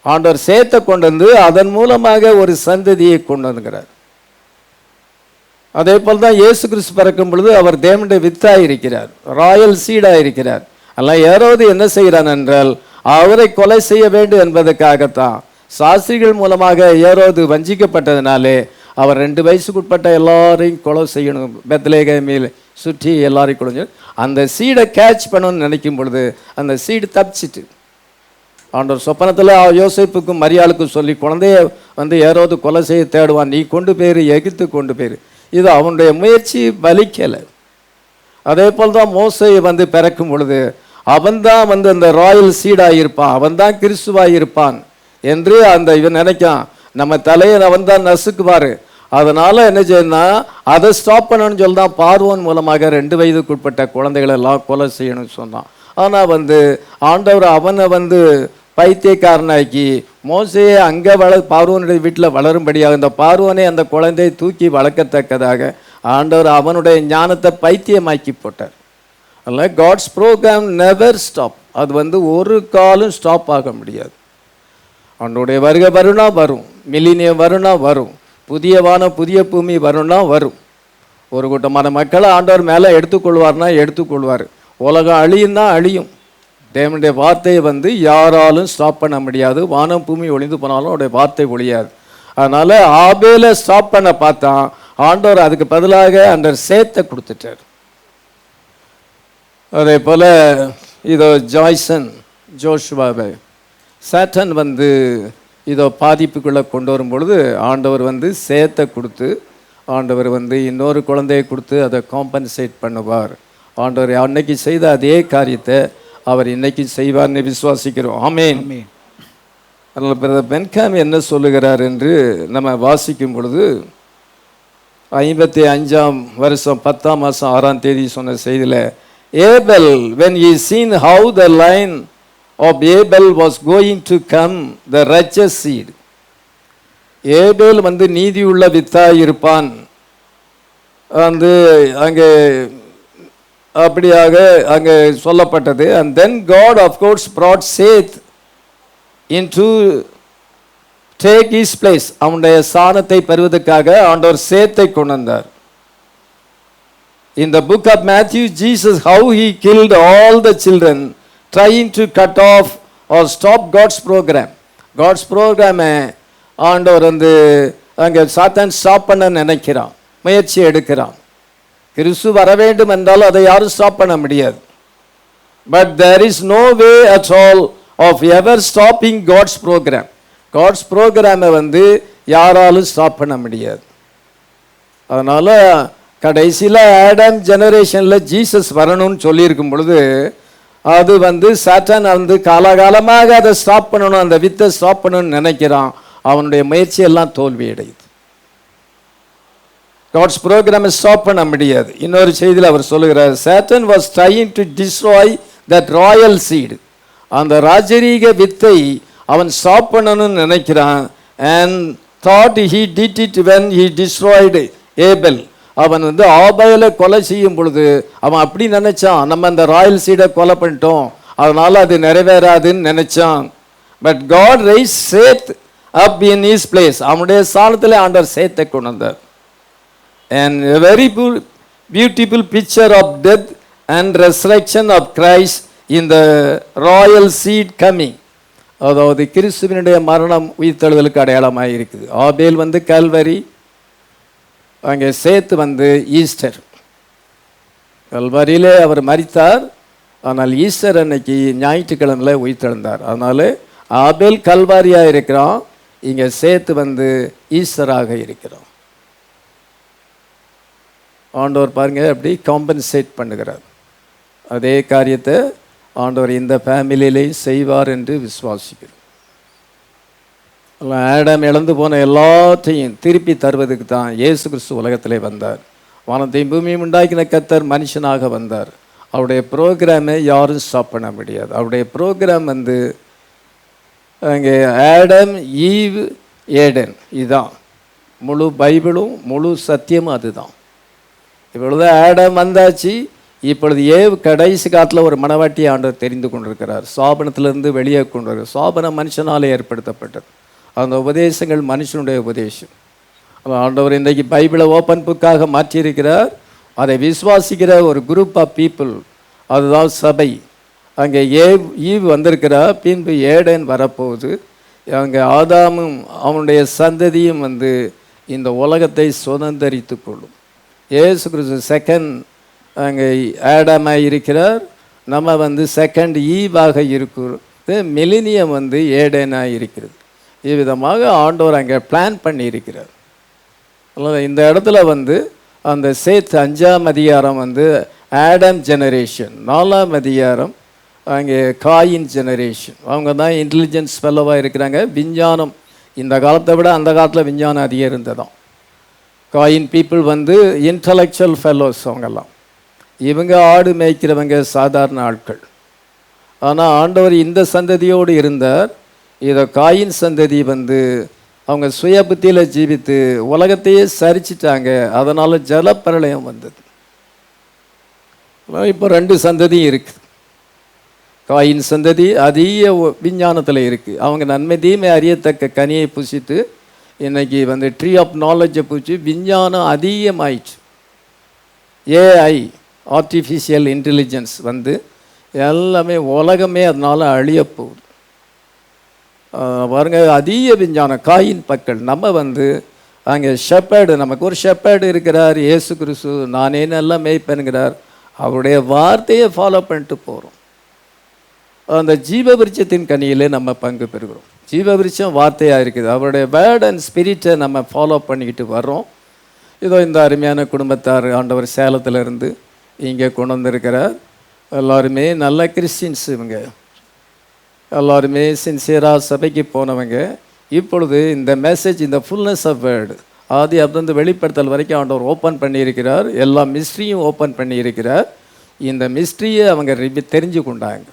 ஆண்டவர் சேத்தை கொண்டு வந்து அதன் மூலமாக ஒரு சந்ததியை கொண்டு வந்துக்கிறார். அதே போல் தான் இயேசு கிறிஸ்து பிறக்கும் பொழுது அவர் தேவனுடைய வித்தாக இருக்கிறார், ராயல் சீடாக இருக்கிறார். அதெல்லாம் ஏரோது என்ன செய்கிறான் என்றால், அவரை கொலை செய்ய வேண்டும் என்பதற்காகத்தான் சாஸ்திரிகள் மூலமாக ஏரோது வஞ்சிக்கப்பட்டதினாலே அவர் 2 வயசுக்குட்பட்ட எல்லாரையும் கொலை செய்யணும், பெத்லேகேமில் சுற்றி எல்லாரையும் கொலை. அந்த சீடை கேட்ச் பண்ணணும்னு நினைக்கும் பொழுது அந்த சீடு தப்பிச்சிட்டு ஆண்டவர் சொப்பனத்தில் யோசேப்புக்கும் மரியாளுக்கும் சொல்லி, குழந்தைய வந்து யாராவது கொலை செய்ய தேடுவான், நீ கொண்டு போயிரு, எகித்து கொண்டு போயிரு. இது அவனுடைய முயற்சி பலிக்கலை. அதே போல் தான் மோசையை வந்து பிறக்கும் பொழுது அவன்தான் வந்து அந்த ராயல் சீடாக இருப்பான், அவன்தான் கிறிஸ்துவாக இருப்பான் என்று அந்த இவன் நினைக்கான். நம்ம தலையை அவன் தான் நசுக்குவார். அதனால் என்ன செய்யணும்னா அதை ஸ்டாப் பண்ணணும்னு சொல்லி தான் பார்வோன் மூலமாக 2 வயதுக்குட்பட்ட குழந்தைகளை எல்லாம் கொலை செய்யணும்னு சொன்னான். ஆனால் வந்து ஆண்டவர் அவனை வந்து பைத்தியக்காரனாக்கி மோசையை அங்கே பார்வோனுடைய வீட்டில் வளரும்படியாக இந்த பார்வோனை அந்த குழந்தையை தூக்கி வளர்க்கத்தக்கதாக ஆண்டவர் அவனுடைய ஞானத்தை பைத்தியமாக்கி போட்டார். அதனால் காட்ஸ் ப்ரோக்ராம் நெவர் ஸ்டாப். அது வந்து ஒரு காலம் ஸ்டாப் ஆக முடியாது. அவனுடைய வருகை வரும்னா வரும், மில்லினியம் வரும்னா வரும், புதிய வானம் புதிய பூமி வரும்னா வரும். ஒரு கூட்டமான மக்களை ஆண்டவர் மேலே எடுத்துக்கொள்வார்னா எடுத்துக்கொள்வார். உலகம் அழியும்னா அழியும். தேவனுடைய வார்த்தையை வந்து யாராலும் ஸ்டாப் பண்ண முடியாது. வானம் பூமி ஒளிந்து போனாலும் அவருடைய வார்த்தை ஒழியாது. அதனால் ஆபேலை ஸ்டாப் பண்ண பார்த்தா ஆண்டவர் அதுக்கு பதிலாக அந்த சேத்தை கொடுத்துட்டார். அதே போல் இதோ ஜோஷுவாவை சாட்டன் வந்து இதோ பாதிப்புக்குள்ளே கொண்டு வரும் பொழுது ஆண்டவர் வந்து சேத்தை கொடுத்து ஆண்டவர் வந்து இன்னொரு குழந்தையை கொடுத்து அதை காம்பன்சேட் பண்ணுவார். ஆண்டவர் அன்னைக்கு செய்த அதே காரியத்தை அவர் இன்னைக்கு செய்வார்னு விசுவாசிக்கிறோம். ஆமேன். அதனால் பிரதர் பென்காம் என்ன சொல்லுகிறார் என்று நம்ம வாசிக்கும் பொழுது 55ஆம் வருஷம் 10ஆம் மாதம் 6ஆம் தேதி சொன்ன செய்தியில், Abel, when he seen how the line of Abel was going to come, the righteous seed. ஏபேல் வந்து நீதியுள்ள வித்தாய் இருப்பான் வந்து அங்கே அப்படியாக அங்கே சொல்லப்பட்டது. and then God of course brought Seth into take his place. அவனுடைய சாணத்தை பெறுவதற்காக ஆண்டவர் சேத்தை கொண்டு வந்தார். In the book of Matthew, Jesus how he killed all the children trying to cut off or stop God's program. God's program ஆண்டவர் வந்து அங்கே சாத்தான் ஸ்டாப் பண்ண நினைக்கிறான், முயற்சி எடுக்கிறான். கிறிஸ்து வர வேண்டும் என்றால் அதை யாரும் ஸ்டாப் பண்ண முடியாது. But there is no way at all of ever stopping God's program. God's ப்ரோக்ராமை வந்து யாராலும் ஸ்டாப் பண்ண முடியாது. அதனால் கடைசியில் ஆடம் ஜெனரேஷனில் ஜீசஸ் வரணும்னு சொல்லியிருக்கும் பொழுது அது வந்து சாத்தான் வந்து காலகாலமாக அதை ஸ்டாப் பண்ணணும், அந்த வித்தை ஸ்டாப் பண்ணணும்னு நினைக்கிறான். அவனுடைய முயற்சியெல்லாம் தோல்வி அடையுது. God's program ஸ்டாப் பண்ண முடியாது. இன்னொரு செய்தியில் அவர் சொல்லுகிறார், Satan was trying to destroy that royal seed. அந்த ராஜரீக வித்தை அவன் ஸ்டாப் பண்ணணும்னு நினைக்கிறான். and thought he did it when he destroyed Abel. அவன் வந்து ஆபேலை கொலை செய்யும் பொழுது அவன் அப்படி நினைச்சான், நம்ம அந்த ராயல் சீடை கொலை பண்ணிட்டோம், அதனால அது நிறைவேறாதுன்னு நினைச்சான். But God raised Seth up in his place. அவனுடைய ஸ்தானத்தில் ஆண்டவர் சேத்தை கொண்டு வந்தார். And a very beautiful picture of death and resurrection of Christ in the royal seed coming. அதாவது கிறிஸ்துவினுடைய மரணம் உயிர்த்தெழுதலுக்கு அடையாளமாக இருக்குது. ஆபேல் வந்து கல்வரி, அங்கே சேத்து வந்து ஈஸ்டர். கல்வரியிலே அவர் மரித்தார், ஆனால் ஈஸ்டர் அன்னைக்கு ஞாயிற்றுக்கிழமையில் உயிர்த்தெழுந்தார். அதனால் ஆபேல் கல்வாரியாக இருக்கிறான், இங்கே சேத்து வந்து ஈஸ்டராக இருக்கிறான். ஆண்டவர் பாருங்க அப்படி காம்பன்சேட் பண்ணுகிறார். அதே காரியத்தை ஆண்டவர் இந்த ஃபேமிலியிலையும் செய்வார் என்று விசுவாசிக்கிறோம். ஆடம் இழந்து போன எல்லாத்தையும் திருப்பி தருவதுக்கு தான் இயேசு கிறிஸ்து உலகத்திலே வந்தார். வானத்தையும் பூமியும் உண்டாக்கின கர்த்தர் மனுஷனாக வந்தார். அவருடைய ப்ரோக்ராமை யாரும் ஸ்டாப் பண்ண முடியாது. அவருடைய ப்ரோக்ராம் வந்து அங்கே ஆடம் ஈவ் ஏடன், இதுதான் முழு பைபிளும் முழு சத்தியமும் அதுதான். இப்பொழுது ஆடம் வந்தாச்சு, இப்பொழுது ஏவ் கடைசி காலத்தில் ஒரு மனவாட்டி ஆண்டவர் தெரிந்து கொண்டிருக்கிறார். சாபனத்திலிருந்து வெளியே கொண்டு சாபனம் மனுஷனால் ஏற்படுத்தப்பட்டது. அந்த உபதேசங்கள் மனுஷனுடைய உபதேசம். ஆண்டவர் இன்றைக்கு பைபிளை ஓப்பன் புக்காக மாற்றியிருக்கிறார். அதை விசுவாசிக்கிற ஒரு குரூப் ஆஃப் பீப்புள், அதுதான் சபை. அங்கே ஈவ் வந்திருக்கிறார், பின்பு ஏடன் வரப்போகுது. அங்கே ஆதாமும் அவனுடைய சந்ததியும் வந்து இந்த உலகத்தை சுதந்தரித்து கொள்ளும். இயேசு கிறிஸ்து செகண்ட் அங்கே ஆடமாக இருக்கிறார், நம்ம செகண்ட் ஈவாக இருக்கிறது, மிலினியம் ஏடேனாக இருக்கிறது. இவ்விதமாக ஆண்டவர் அங்கே பிளான் பண்ணி இருக்கிறார். இந்த இடத்துல அந்த சேத் 5ஆம் அதிகாரம் ஆடம் ஜெனரேஷன், 4ஆம் அதிகாரம் அங்கே காயின் ஜெனரேஷன். அவங்க தான் இன்டெலிஜென்ஸ் ஃபெல்லோவாக இருக்கிறாங்க. விஞ்ஞானம் இந்த காலத்தை விட அந்த காலத்தில் விஞ்ஞானம் அதிகம் இருந்ததாம். காயின் பீப்புள் இன்டலெக்சுவல் ஃபெல்லோஸ் அவங்கெல்லாம். இவங்க ஆடு மேய்க்கிறவங்க சாதாரண ஆட்கள். ஆனால் ஆண்டவர் இந்த சந்ததியோடு இருந்தார். இதை காயின் சந்ததி அவங்க சுய புத்தியில் ஜீவித்து உலகத்தையே சரிச்சிட்டாங்க. அதனால் ஜலப்பிரளயம் வந்தது. இப்போ 2 சந்ததியும் இருக்குது. காயின் சந்ததி அதிக விஞ்ஞானத்தில் இருக்குது. அவங்க நன்மை தீமை அறியத்தக்க கனியை புசித்து இன்றைக்கி ட்ரீ ஆஃப் நாலேஜை பூச்சி விஞ்ஞானம் அதிகமாயிடுச்சு. ஏஐ ஆர்டிஃபிஷியல் இன்டெலிஜென்ஸ் எல்லாமே உலகமே அதனால் அழிய போகுது. பாருங்க, அதிக விஞ்ஞானம். காயின் மக்கள் நம்ம அங்கே ஷெப்பர்டு, நமக்கு ஒரு ஷெப்பர்டு இருக்கிறார் இயேசு கிறிஸ்து. நானே நல்லா மேய்ப்பேனுங்கிறார். அவருடைய வார்த்தையை ஃபாலோ பண்ணிட்டு போகிறோம். அந்த ஜீவ விருட்சத்தின் கனியிலே நம்ம பங்கு பெறுகிறோம். ஜீவ விருட்சம் வார்த்தையாக இருக்குது. அவருடைய வேர்ட் அண்ட் ஸ்பிரிட்டை நம்ம ஃபாலோ பண்ணிக்கிட்டு வர்றோம். இதோ இந்த அருமையான குடும்பத்தார் ஆண்டவர் சேலத்திலிருந்து இங்கே கொண்டு வந்திருக்கிறார். எல்லாருமே நல்ல கிறிஸ்டின்ஸ். இவங்க எல்லாருமே சின்சியராக சபைக்கு போனவங்க. இப்பொழுது இந்த மெசேஜ், இந்த ஃபுல்னஸ் ஆஃப் வேர்டு ஆதி அப்படி வெளிப்படுத்தல் வரைக்கும் ஆண்டவர் ஓப்பன் பண்ணியிருக்கிறார். எல்லா மிஸ்ட்ரியும் ஓப்பன் பண்ணியிருக்கிறார். இந்த மிஸ்ட்ரியை அவங்க தெரிஞ்சு கொண்டாங்க.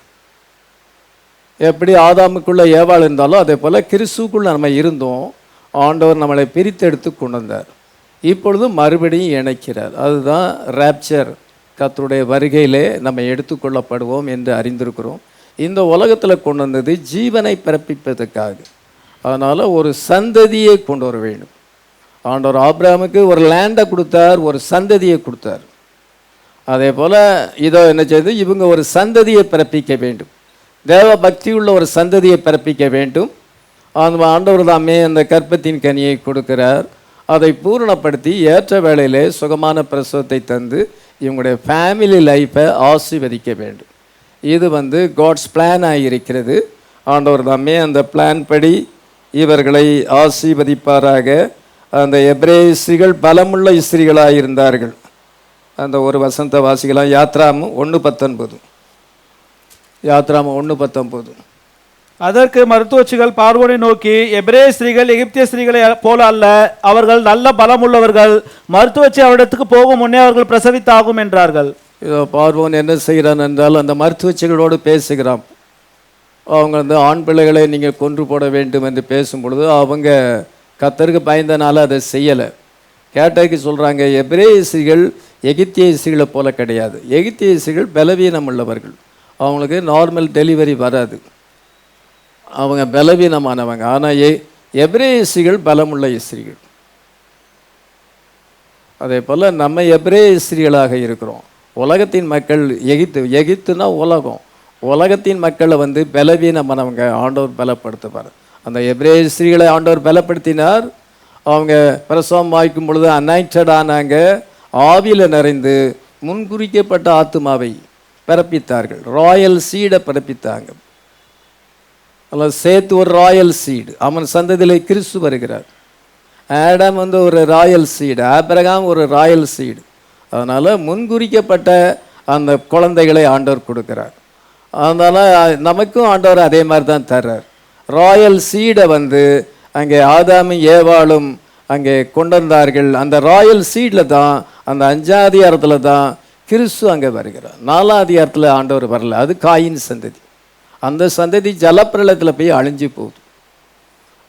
எப்படி ஆதாமுக்குள்ளே ஏவாள் இருந்தாலும் அதே போல் கிறிஸ்துக்குள்ளே நம்ம இருந்தோம். ஆண்டவர் நம்மளை பிரித்தெடுத்து கொண்டு வந்தார். இப்பொழுது மறுபடியும் இணைக்கிறார். அதுதான் ராப்சர். கர்த்தருடைய வருகையிலே நம்ம எடுத்துக்கொள்ளப்படுவோம் என்று அறிந்திருக்கிறோம். இந்த உலகத்தில் கொண்டு வந்தது ஜீவனை பிறப்பிப்பதற்காக. அதனால் ஒரு சந்ததியை கொண்டு வர வேண்டும். ஆண்டவர் ஆபிரகாமுக்கு ஒரு லேண்டை கொடுத்தார், ஒரு சந்ததியை கொடுத்தார். அதே போல் இதோ என்ன செய்து இவங்க ஒரு சந்ததியை பிறப்பிக்க வேண்டும். தேவ பக்தி உள்ள ஒரு சந்ததியை பிறப்பிக்க வேண்டும். அந்த ஆண்டவர் தாமே அந்த கர்ப்பத்தின் கனியை கொடுக்கிறார். அதை பூரணப்படுத்தி ஏற்ற வேளையிலே சுகமான பிரசவத்தை தந்து இவங்களுடைய ஃபேமிலி லைஃப்பை ஆசீர்வதிக்க வேண்டும். இது காட்ஸ் பிளானாக இருக்கிறது. ஆண்டவர் தாமே அந்த பிளான் படி இவர்களை ஆசீர்வதிப்பாராக. அந்த எபிரேய ஸ்திரீகள் பலமுள்ள ஸ்திரீகளாக இருந்தார்கள். அந்த ஒரு வசந்த வாசிகளாக யாத்ராமம் 1:19. யாத்ராமம் 1:19. அதற்கு மருத்துவச்சிகள் பார்வோனை நோக்கி, எபிரேய ஸ்திரீகள் எகிப்திய ஸ்திரீகளை போல அல்ல, அவர்கள் நல்ல பலம் உள்ளவர்கள். மருத்துவச்சி அவரிடத்துக்கு போகும் முன்னே அவர்கள் பிரசவித்தாகும் என்றார்கள். இதோ பார்வோன் என்ன செய்கிறான் என்றால் அந்த மருத்துவச்சிகளோடு பேசுகிறான். அவங்க ஆண் பிள்ளைகளை நீங்கள் கொன்று போட வேண்டும் என்று பேசும் பொழுது அவங்க கர்த்தருக்கு பயந்தனால அதை செய்யலை. கேட்டதுக்கு சொல்கிறாங்க, எபிரேய ஸ்திரீகள் எகிப்திய ஸ்திரீகளை போல கிடையாது. எகிப்திய ஸ்திரீகள் பலவீனம் உள்ளவர்கள். அவங்களுக்கு நார்மல் டெலிவரி வராது. அவங்க பலவீனமானவங்க. ஆனால் எபிரேய ஸ்திரீகள் பலமுள்ள ஸ்திரீகள். அதே போல் நம்ம எபிரேய ஸ்திரீகளாக இருக்கிறோம். உலகத்தின் மக்கள் எகிப்துனா உலகம். உலகத்தின் மக்களை பலவீனமானவங்க ஆண்டவர் பலப்படுத்துவார். அந்த எபிரேய ஸ்திரீகளை ஆண்டவர் பலப்படுத்தினார். அவங்க பிரசவம் வாய்க்கும் பொழுது அனாயிண்டட் ஆனாங்க. ஆவியில் நிறைந்து முன்குறிக்கப்பட்ட ஆத்துமாவை பிறப்பித்தார்கள். ராயல் சீடை பிறப்பித்தாங்க. அதில் சேர்த்து ஒரு ராயல் சீடு. அவன் சந்ததியில் கிறிஸ்து வருகிறார். ஆடம் ஒரு ராயல் சீடு, ஆபிரகாம் ஒரு ராயல் சீடு. அதனால் முன்குறிக்கப்பட்ட அந்த குழந்தைகளை ஆண்டவர் கொடுக்குறார். அதனால் நமக்கும் ஆண்டவர் அதே மாதிரி தான் தர்றார். ராயல் சீடை அங்கே ஆதாமும் ஏவாளும் அங்கே கொண்டு வந்தார்கள். அந்த ராயல் சீடில் தான், அந்த 5ஆம் அதிகாரத்தில் தான் கிறிஸ்து அங்கே வருகிறார். 4ஆம் அதிகாரத்தில் ஆண்டவர் வரல. அது காயின் சந்ததி. அந்த சந்ததி ஜலப்பிரளயத்தில் போய் அழிஞ்சு போகுது.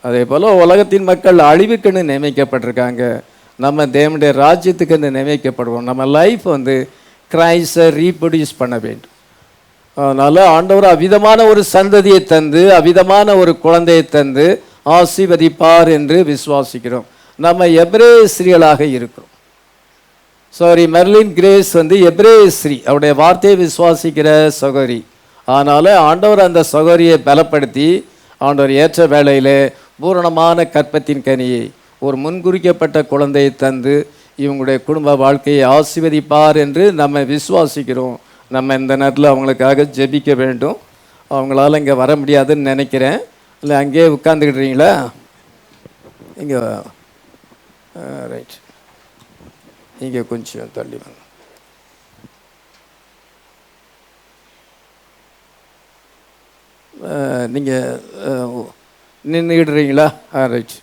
அதே போல் உலகத்தின் மக்கள் அழிவுக்குன்னு நியமிக்கப்பட்டிருக்காங்க. நம்ம தேவனுடைய ராஜ்யத்துக்குன்னு நியமிக்கப்படுவோம். நம்ம லைஃப் கிரைஸ்டை ரீப்ரொடியூஸ் பண்ண வேண்டும். அதனால் ஆண்டவர் அவ்விதமான ஒரு சந்ததியை தந்து, அவ்விதமான ஒரு குழந்தையை தந்து ஆசீர்வதிப்பார் என்று விசுவாசிக்கிறோம். நம்ம எபிரேய ஸ்திரீகளாக இருக்கிறோம். மெர்லின் கிரேஸ் எபிரேய ஸ்திரீ, அவருடைய வார்த்தையை விசுவாசிக்கிற சகோதரி. அதனால் ஆண்டவர் அந்த சகோதரியை பலப்படுத்தி ஆண்டவர் ஏற்ற வேளையிலே பூரணமான கற்பத்தின் கனியை, ஒரு முன்குறிக்கப்பட்ட குழந்தையை தந்து இவங்களுடைய குடும்ப வாழ்க்கையை ஆசீர்வதிப்பார் என்று நம்ம விசுவாசிக்கிறோம். நம்ம இந்த நேரத்தில் அவங்களுக்காக ஜெபிக்க வேண்டும். அவங்களால இங்கே வர முடியாதுன்னு நினைக்கிறேன். இல்லை அங்கேயே உட்காந்துக்கிட்டுறீங்களா? இங்கே ரைட், இங்கே கொஞ்சம் தள்ளி வாங்க. நீங்கள் நின்றுக்கிட்டுறீங்களா? ரைட்,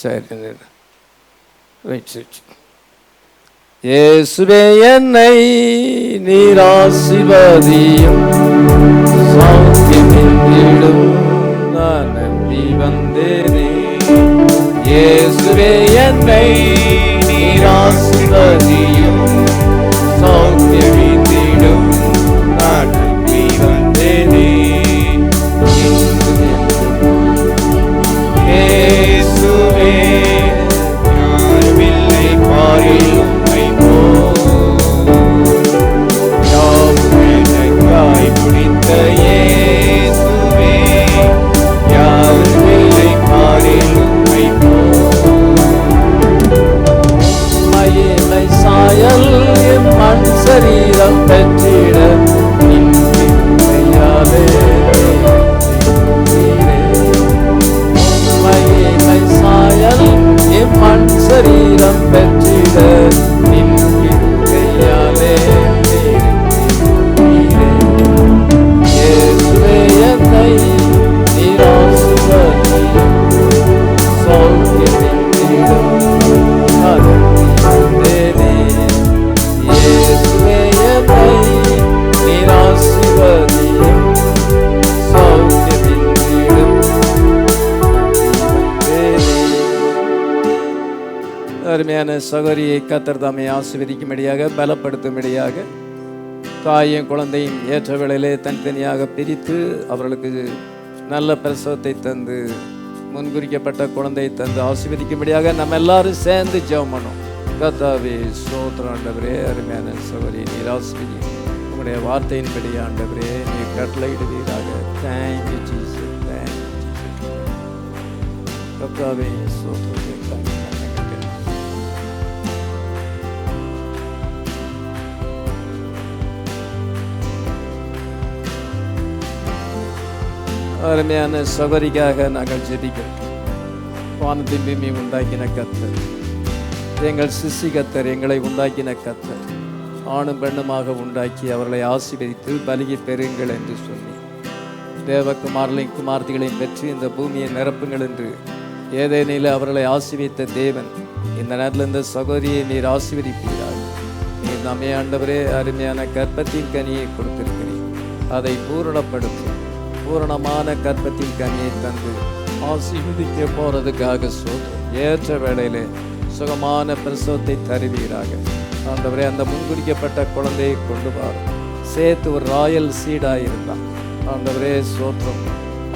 சரி, ரைட் ரைட். இயேசுவே என்னை நீர் ஆசீர்வதியும், சௌக்கியமின்றிடும் நான் நம்பி வந்தேனே. இயேசுவே என்னை நீர் ஆசீர்வதியும், சௌக்கியமின்றிடும் நான் நம்பி வந்தேனே. இயேசுவே யாருமில்லை பாரிலும் பிடித்த இயேசுவே யாருமில்லை பாரிலும் மயிலை சாயல் மண் சரீரம் பெற்றிட மயிலை சாயல் மண் சரீரம் பெற்றிட கையாலே அருமையான சகோதரியை கர்த்தர் தாமே ஆசீர்வதிக்கும்படியாக பலப்படுத்தும்படியாக தாயும் குழந்தையும் ஏற்ற வேளையிலே தனித்தனியாக பிரித்து அவர்களுக்கு நல்ல பிரசவத்தை தந்து முன்குறிக்கப்பட்ட குழந்தையை தந்து ஆசீர்வதிக்கும்படியாக நம்ம எல்லாரும் சேர்ந்து ஜெபம் பண்ணோம். கர்த்தாவே ஸ்தோத்திரம் ஆண்டவரே. அருமையான சகோதரி நீர் ஆசீர்வதி, உங்களுடைய வார்த்தையின்படி ஆண்டவரே நீர் கட்டளையிடுவீராக. தேங்க்யூ ஜீசஸ், தேங்க்யூ கர்த்தாவே ஸ்தோத்திரம். அருமையான சகோதரிக்காக நாங்கள் ஜெபிக்கிறோம். வானத்தின் பூமி உண்டாக்கின கர்த்தர், எங்கள் சிசி கர்த்தர், எங்களை உண்டாக்கின கர்த்தர், ஆணும் பெண்ணுமாக உண்டாக்கி அவர்களை ஆசீர்வதித்து பலுகி பெறுங்கள் என்று சொல்லி தேவகுமாரர்களையும் குமார்த்திகளையும் பெற்று இந்த பூமியை நிரப்புங்கள் என்று ஏதேனில் அவர்களை ஆசீர்வதித்த தேவன் இந்த நேரத்தில் இந்த சகோதரியை நீர் ஆசீர்வதிப்பீராக. நீர் நம்மை ஆண்டவரே அருமையான கர்ப்பத்தின் கனியை கொடுத்திருக்கிறீர். அதை பூரணப்படுத்தும் பூரணமான கர்ப்பத்தின் கனியை தந்து ஆசீர்வதிக்க போறதுக்காக சோதரம். ஏற்ற வேளையிலே சுகமான பிரசவத்தை தருவீராக ஆண்டவரே. அந்த முன்குறிக்கப்பட்ட குழந்தையை கொண்டு வாரும். சேர்த்து ஒரு ராயல் சீடாக இருந்தான் ஆண்டவரே சோத்திரம்.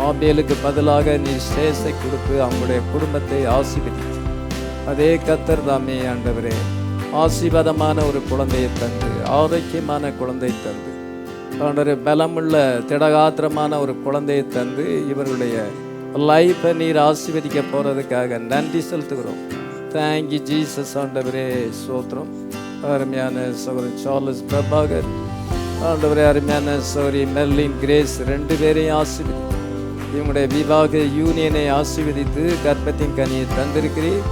ஆபேலுக்கு பதிலாக நீ சேசை கொடுத்து அவங்களுடைய குடும்பத்தை ஆசீர்வதித்து அதே கர்த்தர் தாமே ஆண்டவரே ஆசீர்வாதமான ஒரு குழந்தையை தந்து ஆரோக்கியமான குழந்தை தந்து ஆண்டவரே பலமுள்ள திடகாத்திரமான ஒரு குழந்தையை தந்து இவர்களுடைய லைஃப்பை நீர் ஆசீர்வதிக்க போகிறதுக்காக நன்றி செலுத்துகிறோம். தேங்க்யூ ஜீசஸ் ஆண்டவரே சோத்திரம். அருமையான சகோதரி சார்லஸ் பிரபாகர் ஆண்டவரே, அருமையான சகோதரி மெர்லின் கிரேஸ் ரெண்டு பேரையும் ஆசீர்வதி. இவங்களுடைய விவாக யூனியனை ஆசீர்வதித்து கர்ப்பத்தின் கனியை தந்திருக்கிறீர்.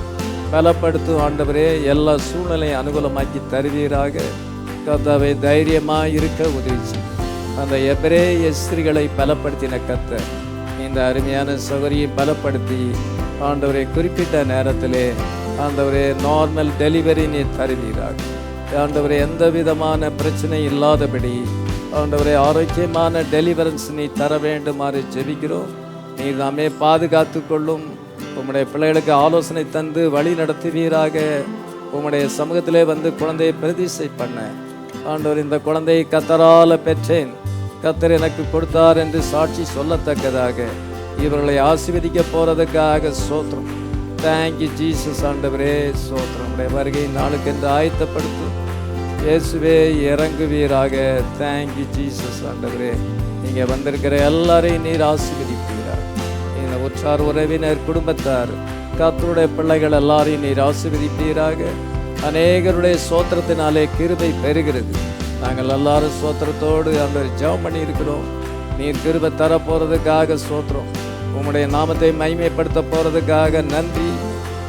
பலப்படுத்தும் ஆண்டவரே, எல்லா சூழ்நிலையும் அனுகூலமாக்கி தருவீராக. கர்த்தாவே தைரியமாக இருக்க உதவி. அந்த எபிரேய ஸ்திரீகளை பலப்படுத்தின கர்த்தர் இந்த அருமையான சகோதரியை பலப்படுத்தி ஆண்டவரை குறிப்பிட்ட நேரத்திலே ஆண்டவரே நார்மல் டெலிவரி நீர் தருவீராக. ஆண்டவரே எந்த விதமான பிரச்சனை இல்லாதபடி ஆண்டவரே ஆரோக்கியமான டெலிவரன்ஸ் நீ தர வேண்டுமாறு ஜெபிக்கிறோம். நீர் நாமே பாதுகாத்து கொள்ளும். உம்முடைய பிள்ளைகளுக்கு ஆலோசனை தந்து வழி நடத்துவீராக. உம்முடைய சமூகத்திலே வந்து குழந்தையை பிரதிஷ்டை பண்ண ஆண்டவர் இந்த குழந்தையை கர்த்தரால பெற்றேன், கர்த்தர் எனக்கு கொடுத்தார் என்று சாட்சி சொல்லத்தக்கதாக இவர்களை ஆசீர்வதிக்க போறதுக்காக சோத்திரம். தேங்க்யூ ஜீசஸ் ஆண்டவரே சோத்திரம். உடைய வருகை நாளுக்கு என்று ஆயத்தப்படுத்தும். இயேசுவே இறங்குவீராக. தேங்க்யூ ஜீசஸ் ஆண்டவரே. நீங்கள் வந்திருக்கிற எல்லாரையும் நீர் ஆசீர்வதிப்பீராக. இந்த உற்றார் உறவினர் குடும்பத்தார் கர்த்தருடைய பிள்ளைகள் எல்லாரையும் நீர் ஆசீர்வதிப்பீராக. அநேகருடைய ஸ்தோத்திரத்தினாலே கிருபை பெறுகிறது. நாங்கள் எல்லாரும் ஸ்தோத்திரத்தோடு ஆண்டவரே ஜெபம் பண்ணி இருக்கிறோம். நீர் கிருபை தர போகிறதுக்காக ஸ்தோத்திரம். உம்முடைய நாமத்தை மகிமைப்படுத்த போகிறதுக்காக நன்றி.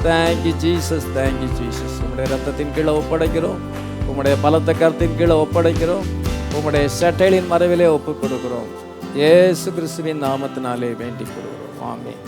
Thank you Jesus, thank you Jesus. உம்முடைய ரத்தத்தின் கீழே ஒப்படைக்கிறோம். உம்முடைய பலத்த கருத்தின் கீழே ஒப்படைக்கிறோம். உம்முடைய சட்டைகளின் மறைவிலே ஒப்புக் கொடுக்கிறோம். இயேசு கிறிஸ்துவின் நாமத்தினாலே வேண்டிக் கொள்கிறோம். ஆமென்.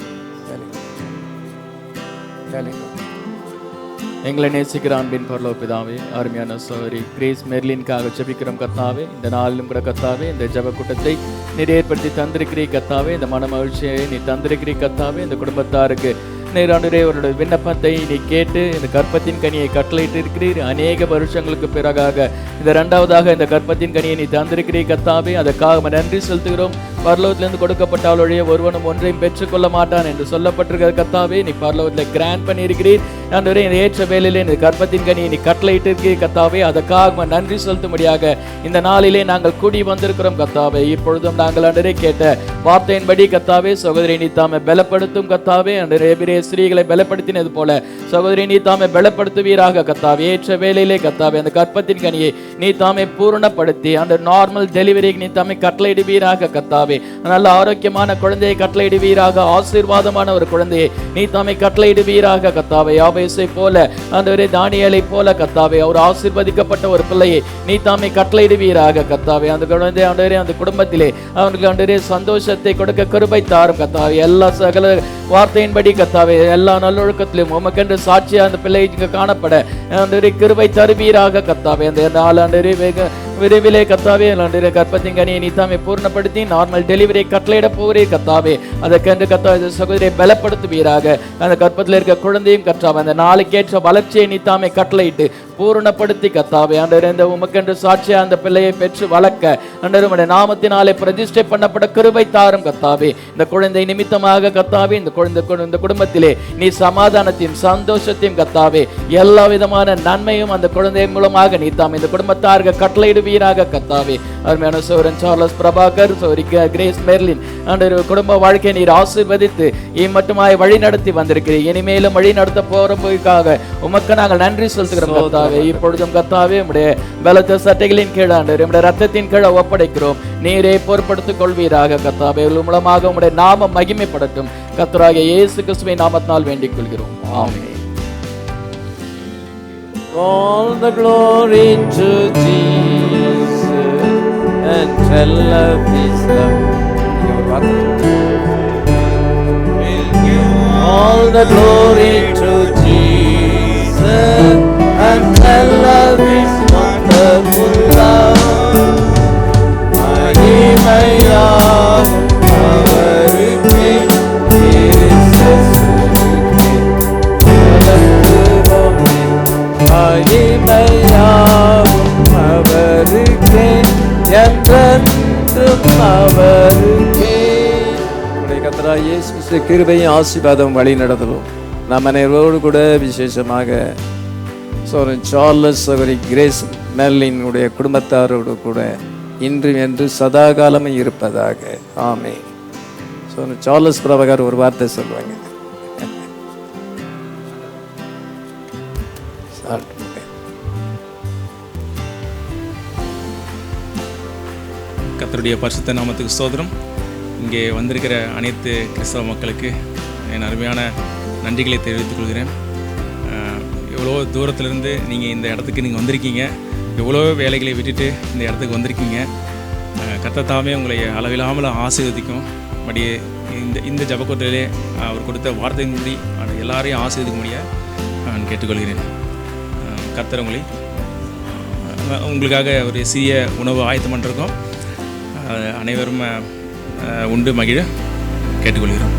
எங்களை நேசிக்கிற அன்பின் பரலோக பிதாவே, அருமையான சகோதரி கிரேஸ் மெர்லினுக்காக ஜெபிக்கிறோம் கர்த்தாவே. இந்த நாளிலும் கூட கர்த்தாவே, இந்த ஜெப கூட்டத்தை நீர் ஏற்படுத்தி தந்திருக்கிறீ கர்த்தாவே. இந்த மன மகிழ்ச்சியை நீ தந்திருக்கிறீ கர்த்தாவே. இந்த குடும்பத்தாருக்கு நீர் ஆண்டவரே அவருடைய விண்ணப்பத்தை நீ கேட்டு இந்த கற்பத்தின் கனியை கட்டளையிட்டு இருக்கிறீர். அநேக வருஷங்களுக்கு பிறகாக இந்த இரண்டாவதாக இந்த கற்பத்தின் கனியை நீ தந்திருக்கிறீ கர்த்தாவே. அதற்காக நன்றி செலுத்துகிறோம். பரலோகத்திலிருந்து கொடுக்கப்பட்டாலுடைய ஒருவனும் ஒன்றையும் பெற்றுக்கொள்ள மாட்டான் என்று சொல்லப்பட்டிருக்கிற கர்த்தாவே, நீ பரலோகத்தில் கிராண்ட் பண்ணியிருக்கிறீர் ஆண்டவரே. இந்த ஏற்ற வேலையிலே இந்த கற்பத்தின் கனியை நீ கட்டளையிட்டு இருக்கிறீர் கர்த்தாவே. அதற்காக நன்றி செலுத்தும்படியாக இந்த நாளிலே நாங்கள் கூடி வந்திருக்கிறோம் கர்த்தாவே. இப்பொழுதும் நாங்கள் ஆண்டவரே கேட்ட வார்த்தையின்படி கர்த்தாவே, சகோதரி நீ தாமே பலப்படுத்தும் கர்த்தாவே. ஆண்டவரே ஸ்திரீகளை பலப்படுத்தினது போல சகோதரி நீ தாமே பலப்படுத்துவீராக கர்த்தாவே. ஏற்ற வேலையிலே கர்த்தாவே அந்த கற்பத்தின் கனியை நீ தாமே பூரணப்படுத்தி அந்த நார்மல் டெலிவரிக்கு நீ தாமே கட்டளையிடுவீராக கர்த்தாவே. நல்ல ஆரோக்கியமான குழந்தையை கட்டளையிடுவீராக. ஆசீர்வாதமான ஒரு குழந்தையை நீ தாமே கட்டளையிடுவீராக கர்த்தாவே. யாபேசை போல ஆண்டவரே, தானியேலை போல கர்த்தாவே, அவர் ஆசீர்வதிக்கப்பட்ட ஒரு பிள்ளையை நீ தாமே கட்டளையிடுவீராக கர்த்தாவே. அந்த குழந்தை ஆண்டவரே அந்த குடும்பத்திலே அவனுக்கு ஆண்டவரே சந்தோஷத்தை கொடுக்க கிருபை தாரும் கர்த்தாவே. எல்லா சகல வார்த்தையின்படி கர்த்தாவே, எல்லா நல்லொழுக்கத்திலும் உமக்கென்று சாட்சியா அந்த பிள்ளை காணப்பட ஆண்டவரே கிருபை தருவீராக கர்த்தாவே. அந்த நாள் ஆண்டவரே விரைவிலே கர்த்தாவே ஆண்டவரே கற்பத்தின் கனியை நீ தாமே பூர்ணப்படுத்தி நார்மல் டெலிவரியை கட்டளையிட போகிறே கர்த்தாவே. அதற்கென்று கர்த்தாவே சகோதரியை பலப்படுத்துவீராக. அந்த கற்பத்தில் இருக்க குழந்தையும் கர்த்தாவே அந்த நாளுக்கேற்ற வளர்ச்சியை நீ தாமே கட்டளையிட்டு பூரணப்படுத்தி கர்த்தாவே ஆண்டவரே இந்த உமக்கென்று சாட்சியா அந்த பிள்ளையை பெற்று வளர்க்க ஆண்டவரே உம்முடைய நாமத்தினாலே பிரதிஷ்டை பண்ணப்பட கிருபை தாரும் கர்த்தாவே. இந்த குழந்தை நிமித்தமாக கர்த்தாவே இந்த குடும்பத்திலே நீ சமாதானத்தையும் சந்தோஷத்தையும் கர்த்தாவே எல்லா விதமான நன்மையும் அந்த குழந்தை மூலமாக நீ தாமே இந்த குடும்பத்தாருக்கு கட்டளையிடுவீராக கர்த்தாவே. அருமையான சகோதரன் சார்லஸ் பிரபாகர், சகோதரி கிரேஸ் மெர்லின் ஆண்டவரே குடும்ப வாழ்க்கையை நீர் ஆசீர்வதித்து மட்டுமாய் வழி நடத்தி வந்திருக்கிறீர். இனிமேலும் வழி நடத்த போறதுக்காக உமக்கு நாங்கள் நன்றி செலுத்துகிறோம் கர்த்தாவே. இப்பொழுதும் கர்த்தாவே உம்முடைய பலத்த சட்டைகளின் கீழ் ஆண்டவரே உம்முடைய ரத்தத்தின் கீழ் ஒப்படைக்கிறோம். நீரே பொறுப்படுத்திக் கொள்வீராக கர்த்தாவே. மூலமாக உம்முடைய நாமம் மகிமைப்படட்டும். கர்த்தராகிய இயேசு கிறிஸ்துவின் நாமத்தினால் வேண்டிக் கொள்கிறோம். ஆமென். All the glory to Jesus and tell of his love. All the glory to Jesus and tell of his wonderful love. மகிமையா அவருக்கே கிறிஸ்துவுக்கே வளர்த்துவோமே. மகிமையாவும் அவருக்கே என்றென்றும் அவருக்கே. கர்த்தராகிய இயேசு கிறிஸ்து கிருபையும் ஆசீர்வாதம் வழி நடத்தலும் நம்ம அனைவரோடு கூட விசேஷமாக சகோதரன் சார்லஸ், சகோதரி கிரேஸ் மெர்லினுடைய குடும்பத்தாரோடு கூட இன்று என்று சதா காலமும் இருப்பதாக. ஆமென். சகோதரன் சார்லஸ் பிரபாகர் ஒரு வார்த்தை சொல்லுவாங்க. கர்த்தருடைய பரிசுத்த நாமத்துக்கு ஸ்தோத்திரம். இங்கே வந்திருக்கிற அனைத்து கிறிஸ்தவ மக்களுக்கு என் அருமையான நன்றிகளை தெரிவித்துக் கொள்கிறேன். எவ்வளோ தூரத்திலிருந்து நீங்கள் இந்த இடத்துக்கு நீங்கள் வந்திருக்கீங்க. எவ்வளோ வேலைகளை விட்டுட்டு இந்த இடத்துக்கு வந்திருக்கீங்க. கர்த்தர் தாமே உங்களை அளவில்லாமல் ஆசீர்வதிக்கும். படி இந்த ஜபக்கூட்டத்திலே அவர் கொடுத்த வார்த்தையின்படி எல்லாரையும் ஆசீர்வதிக்க முடிய நான் கேட்டுக்கொள்கிறேன். கர்த்தர் உங்களுக்காக ஒரு சிறிய உணவு ஆயத்தம் பண்ணிருக்கோம். அனைவரும் உண்டு மகிழ கேட்டுக்கொள்கிறோம்.